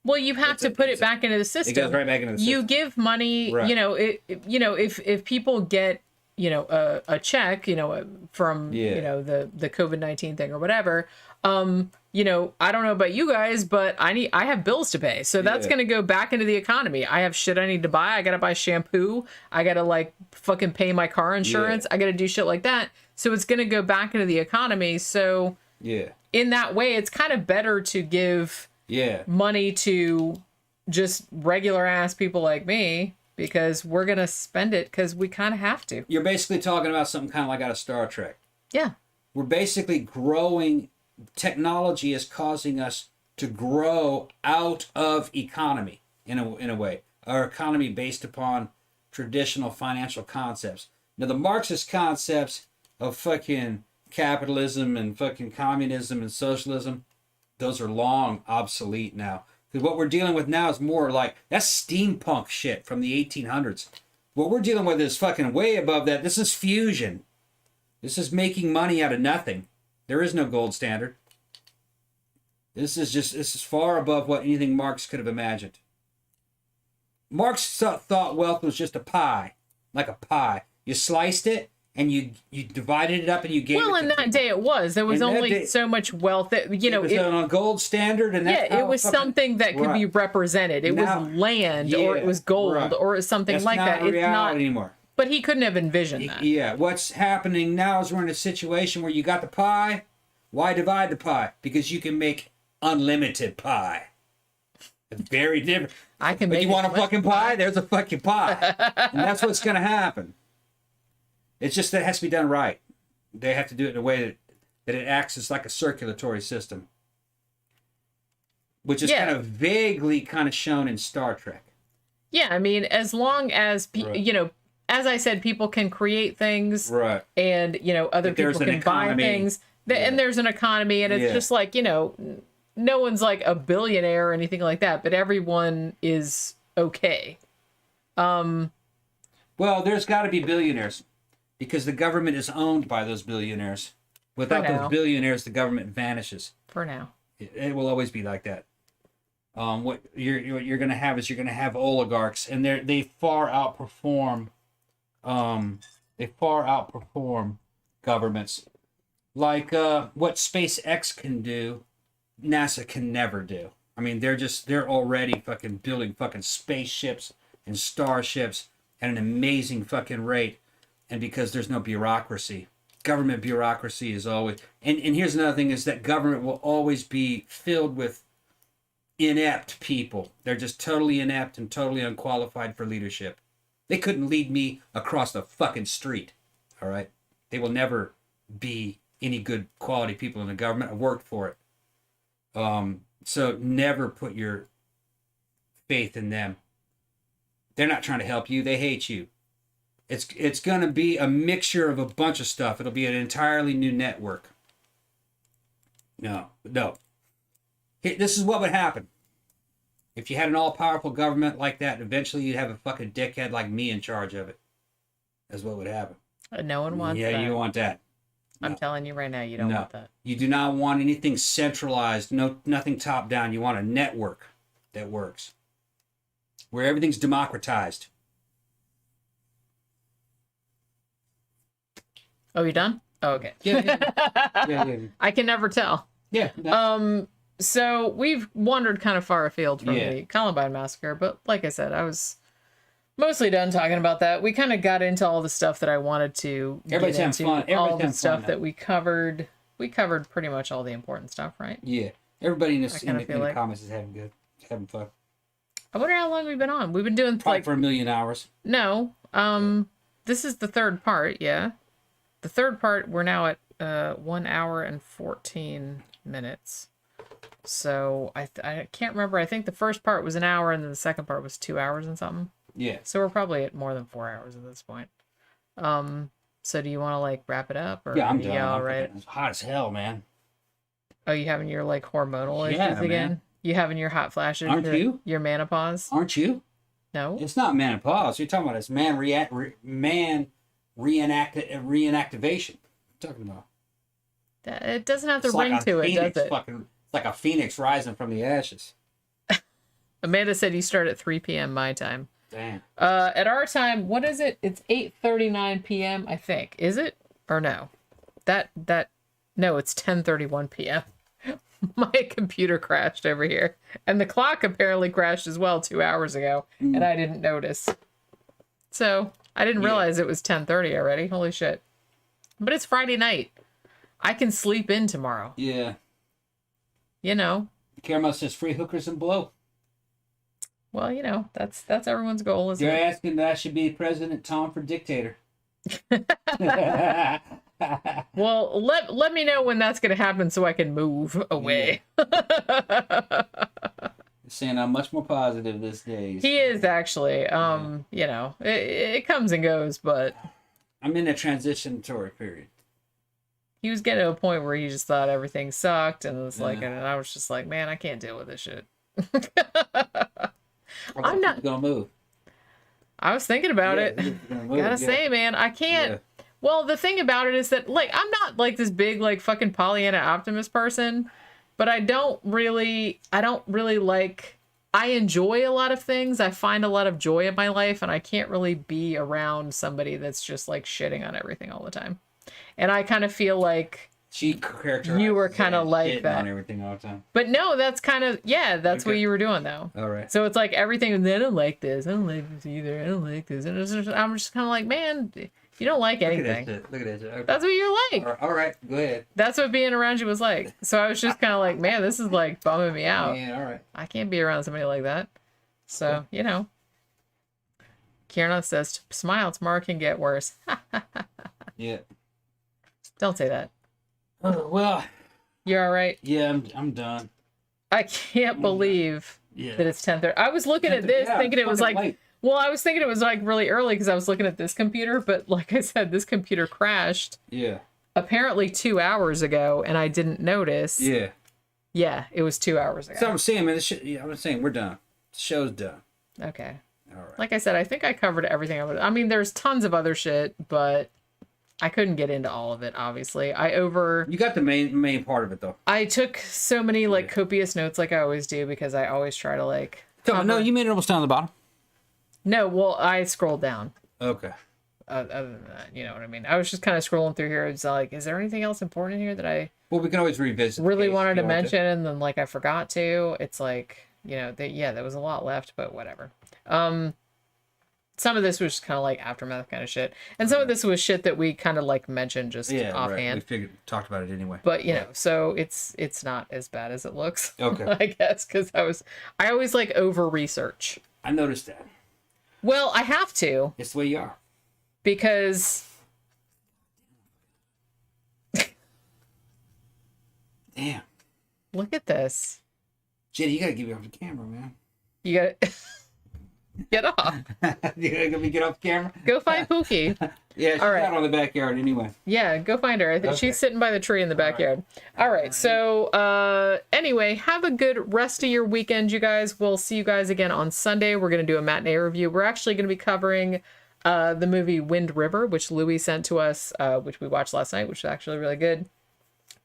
Speaker 1: Well, you have to put it back into the system.
Speaker 3: It goes right back into the system.
Speaker 1: You give money,
Speaker 3: Right.
Speaker 1: If people get, a check, from, the COVID-19 thing or whatever, I don't know about you guys, but I have bills to pay. So that's going to go back into the economy. I have shit I need to buy. I got to buy shampoo. I got to fucking pay my car insurance. I got to do shit like that. So it's going to go back into the economy. So in that way, it's kind of better to give money to just regular ass people like me, because we're going to spend it because we kind of have to.
Speaker 3: You're basically talking about something kind of like out of Star Trek.
Speaker 1: Yeah.
Speaker 3: We're basically growing. Technology is causing us to grow out of economy in a way. Our economy based upon traditional financial concepts. Now, the Marxist concepts of fucking capitalism and fucking communism and socialism, those are long obsolete now. Because what we're dealing with now is more like, that's steampunk shit from the 1800s. What we're dealing with is fucking way above that. This is fusion. This is making money out of nothing. There is no gold standard. This is far above what anything Marx could have imagined. Marx thought wealth was just a pie, like a pie. You sliced it, and you divided it up and you gave it to
Speaker 1: in that
Speaker 3: people.
Speaker 1: day it was. There was only so much wealth that,
Speaker 3: it was on a gold standard, and that's
Speaker 1: it was something that could be represented. It was land, or it was gold, or it was something like that.
Speaker 3: It's not anymore.
Speaker 1: But he couldn't have envisioned that.
Speaker 3: Yeah, what's happening now is we're in a situation where you got the pie. Why divide the pie? Because you can make unlimited pie. It's very different.
Speaker 1: I can make.
Speaker 3: You want a fucking pie? There's a fucking pie, and that's what's going to happen. It's just that it has to be done right. They have to do it in a way that it acts as like a circulatory system, which is kind of vaguely kind of shown in Star Trek.
Speaker 1: Yeah, I mean, as long as as I said, people can create things,
Speaker 3: right?
Speaker 1: And other people can buy things, and there's an economy, and it's just like no one's like a billionaire or anything like that, but everyone is okay.
Speaker 3: Well, there's got to be billionaires, because the government is owned by those billionaires. Without those billionaires, the government vanishes.
Speaker 1: For now,
Speaker 3: it will always be like that. What you're going to have is you're going to have oligarchs, and they far outperform governments. Like what SpaceX can do, NASA can never do. I mean, they're already fucking building fucking spaceships and starships at an amazing fucking rate, and because there's no bureaucracy. Government bureaucracy is always, and here's another thing, is that government will always be filled with inept people. They're just totally inept and totally unqualified for leadership. They couldn't lead me across the fucking street. All right? They will never be any good quality people in the government. I've worked for it. So never put your faith in them. They're not trying to help you. They hate you. It's going to be a mixture of a bunch of stuff. It'll be an entirely new network. No. This is what would happen. If you had an all-powerful government like that, eventually you'd have a fucking dickhead like me in charge of it. That's what would happen.
Speaker 1: No one wants that.
Speaker 3: Yeah, you want that.
Speaker 1: I'm telling you right now, you don't
Speaker 3: No.
Speaker 1: want that.
Speaker 3: You do not want anything centralized, nothing top down. You want a network that works, where everything's democratized.
Speaker 1: Oh, you done? Oh, okay.
Speaker 3: Yeah. Yeah.
Speaker 1: I can never tell.
Speaker 3: Yeah.
Speaker 1: So we've wandered kind of far afield from
Speaker 3: Yeah.
Speaker 1: the Columbine Massacre, but like I said, I was mostly done talking about that. We kind of got into all the stuff that I wanted to
Speaker 3: Everybody's
Speaker 1: get
Speaker 3: having
Speaker 1: into.
Speaker 3: fun. Everybody's
Speaker 1: All
Speaker 3: having
Speaker 1: the stuff
Speaker 3: fun
Speaker 1: that we covered. We covered pretty much all the important stuff, right?
Speaker 3: Yeah. Everybody in the
Speaker 1: feel like-
Speaker 3: comments is having fun.
Speaker 1: I wonder how long we've been on. We've been doing
Speaker 3: Probably
Speaker 1: like
Speaker 3: for 1,000,000 hours.
Speaker 1: no. This is the third part. Yeah, the third part. We're now at 1 hour and 14 minutes. So I can't remember. I think the first part was an hour, and then the second part was 2 hours and something.
Speaker 3: Yeah.
Speaker 1: So we're probably at more than 4 hours at this point. So do you want to like wrap it up, or
Speaker 3: Yeah, I'm
Speaker 1: are you
Speaker 3: done.
Speaker 1: all
Speaker 3: I'm
Speaker 1: right?
Speaker 3: fucking- It's hot as hell, man.
Speaker 1: Oh, you having your like hormonal
Speaker 3: Yeah,
Speaker 1: issues again?
Speaker 3: man.
Speaker 1: You having your hot flashes?
Speaker 3: Aren't you?
Speaker 1: Your menopause?
Speaker 3: Aren't you?
Speaker 1: No.
Speaker 3: It's not menopause. You're talking about it's reenactivation. What are you talking about?
Speaker 1: It doesn't have the
Speaker 3: It's
Speaker 1: ring
Speaker 3: like a
Speaker 1: to it,
Speaker 3: phoenix
Speaker 1: does it?
Speaker 3: it's like a phoenix rising from the ashes.
Speaker 1: Amanda said you start at 3 p.m. my time.
Speaker 3: Damn.
Speaker 1: At our time, what is it? It's 8:39 p.m. I think. Is it or no? No, it's 10:31 p.m. My computer crashed over here, and the clock apparently crashed as well 2 hours ago, and I didn't notice. So I didn't realize it was 10:30 already. Holy shit! But it's Friday night. I can sleep in tomorrow.
Speaker 3: Yeah.
Speaker 1: You know.
Speaker 3: Caramel says free hookers and blow.
Speaker 1: Well, you know, that's everyone's goal, isn't
Speaker 3: You're
Speaker 1: it?
Speaker 3: asking that I should be President Tom for dictator.
Speaker 1: Well, let me know when that's gonna happen so I can move away.
Speaker 3: Saying I'm much more positive these days.
Speaker 1: He is actually. You know, it comes and goes, but
Speaker 3: I'm in a transitory period.
Speaker 1: he was getting to a point where he just thought everything sucked, and it was like,
Speaker 3: Yeah.
Speaker 1: and I was just like, man, I can't deal with this shit.
Speaker 3: I'm not gonna move.
Speaker 1: I was thinking about it. Gotta say, man, I can't.
Speaker 3: Yeah.
Speaker 1: Well, the thing about it is that, like, I'm not like this big, like, fucking Pollyanna optimist person, but I don't really like, I enjoy a lot of things. I find a lot of joy in my life, and I can't really be around somebody that's just like shitting on everything all the time. And I kind of feel like
Speaker 3: She characterized
Speaker 1: you were kind of like
Speaker 3: shitting
Speaker 1: that.
Speaker 3: on everything all the time.
Speaker 1: But no, that's kind of, yeah, that's what
Speaker 3: Okay.
Speaker 1: you were doing though.
Speaker 3: All right.
Speaker 1: So it's like everything, I don't like this. I don't like this either. I don't like this. And I'm just kind of like, man, you don't like
Speaker 3: Look at
Speaker 1: anything.
Speaker 3: that shit. Look at that shit. Okay.
Speaker 1: That's what you're like.
Speaker 3: All right. Go ahead.
Speaker 1: That's what being around you was like. So I was just kind of like, man, this is like bumming me out.
Speaker 3: Yeah. All right.
Speaker 1: I can't be around somebody like that. So, you know. Ciarra says, smile, tomorrow can get worse.
Speaker 3: Yeah.
Speaker 1: Don't say that.
Speaker 3: Oh, well.
Speaker 1: You're all right.
Speaker 3: Yeah. I'm done.
Speaker 1: I can't believe
Speaker 3: Yeah.
Speaker 1: that it's 10:30. I was looking at this
Speaker 3: Yeah,
Speaker 1: thinking it was
Speaker 3: fucking
Speaker 1: like,
Speaker 3: late.
Speaker 1: well, I was thinking it was like really early because I was looking at this computer, but like I said, this computer crashed
Speaker 3: Yeah.
Speaker 1: apparently 2 hours ago, and I didn't notice.
Speaker 3: Yeah.
Speaker 1: Yeah, it was 2 hours ago.
Speaker 3: So I'm saying, man. I'm saying we're done. The show's done.
Speaker 1: Okay.
Speaker 3: All right.
Speaker 1: Like I said, I think I covered everything. I mean, there's tons of other shit, but I couldn't get into all of it, obviously.
Speaker 3: You got the main part of it though.
Speaker 1: I took so many like copious notes like I always do because I always try to like
Speaker 3: No, you made it almost down to the bottom.
Speaker 1: No, well, I scrolled down.
Speaker 3: Okay.
Speaker 1: Other than that, you know what I mean? I was just kind of scrolling through here. It's like, is there anything else important here that I
Speaker 3: Well, we can always revisit. the
Speaker 1: really
Speaker 3: case
Speaker 1: wanted
Speaker 3: if
Speaker 1: to
Speaker 3: you want
Speaker 1: mention and then like I forgot to? It's like, you know, there was a lot left, but whatever. Some of this was kind of like aftermath kind of shit, and some of this was shit that we kind of like mentioned just
Speaker 3: Yeah,
Speaker 1: offhand.
Speaker 3: right. We talked about it anyway.
Speaker 1: But you know, so it's not as bad as it looks.
Speaker 3: Okay.
Speaker 1: I guess because I always like over research.
Speaker 3: I noticed that.
Speaker 1: Well, I have to
Speaker 3: It's the way you are.
Speaker 1: because
Speaker 3: Damn.
Speaker 1: look at this.
Speaker 3: Jenny, you gotta get me off the camera, man.
Speaker 1: You gotta get off.
Speaker 3: You gotta get me off the camera.
Speaker 1: Go find Pookie.
Speaker 3: Yeah, she's
Speaker 1: All right.
Speaker 3: out on the backyard anyway.
Speaker 1: Yeah, go find her. I think
Speaker 3: Okay.
Speaker 1: she's sitting by the tree in the backyard. All right. So anyway, have a good rest of your weekend, you guys. We'll see you guys again on Sunday. We're gonna do a matinee review. We're actually gonna be covering the movie Wind River, which Louis sent to us, which we watched last night, which was actually really good.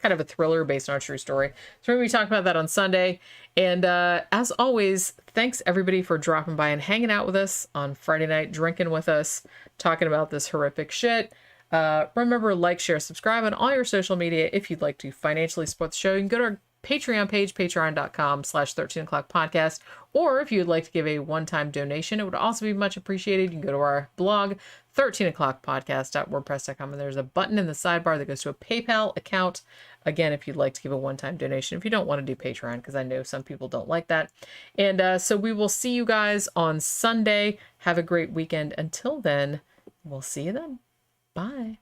Speaker 1: Kind of a thriller based on a true story. So we're going to be talking about that on Sunday. And as always, thanks everybody for dropping by and hanging out with us on Friday night, drinking with us, talking about this horrific shit. Remember, like, share, subscribe on all your social media. If you'd like to financially support the show, you can go to our Patreon page, patreon.com/13 o'clock podcast. Or if you'd like to give a one-time donation, it would also be much appreciated. You can go to our blog, 13o'clockpodcast.wordpress.com, and there's a button in the sidebar that goes to a PayPal account. Again, if you'd like to give a one-time donation, if you don't want to do Patreon, because I know some people don't like that. And so we will see you guys on Sunday. Have a great weekend. Until then, we'll see you then. Bye.